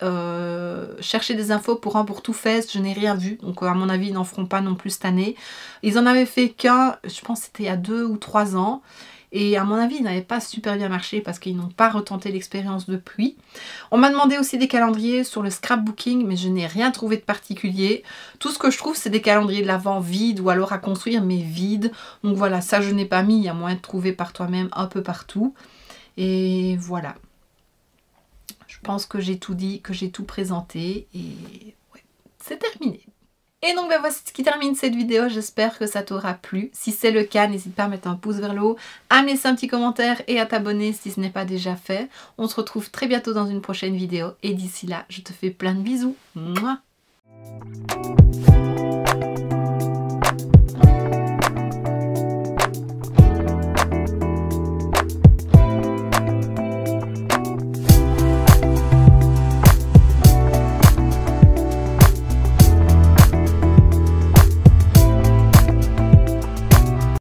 chercher des infos pour un pour Too Faced, je n'ai rien vu. Donc à mon avis, ils n'en feront pas non plus cette année. Ils en avaient fait qu'un, je pense que c'était il y a 2 ou 3 ans. Et à mon avis, ils n'avaient pas super bien marché parce qu'ils n'ont pas retenté l'expérience depuis. On m'a demandé aussi des calendriers sur le scrapbooking, mais je n'ai rien trouvé de particulier. Tout ce que je trouve, c'est des calendriers de l'Avent vides ou alors à construire, mais vides. Donc voilà, ça je n'ai pas mis. Il y a moyen de trouver par toi-même un peu partout. Et voilà. Je pense que j'ai tout dit, que j'ai tout présenté. Et ouais, c'est terminé. Et donc ben voici ce qui termine cette vidéo, j'espère que ça t'aura plu. Si c'est le cas, n'hésite pas à mettre un pouce vers le haut, à me laisser un petit commentaire et à t'abonner si ce n'est pas déjà fait. On se retrouve très bientôt dans une prochaine vidéo et d'ici là, je te fais plein de bisous. Mouah.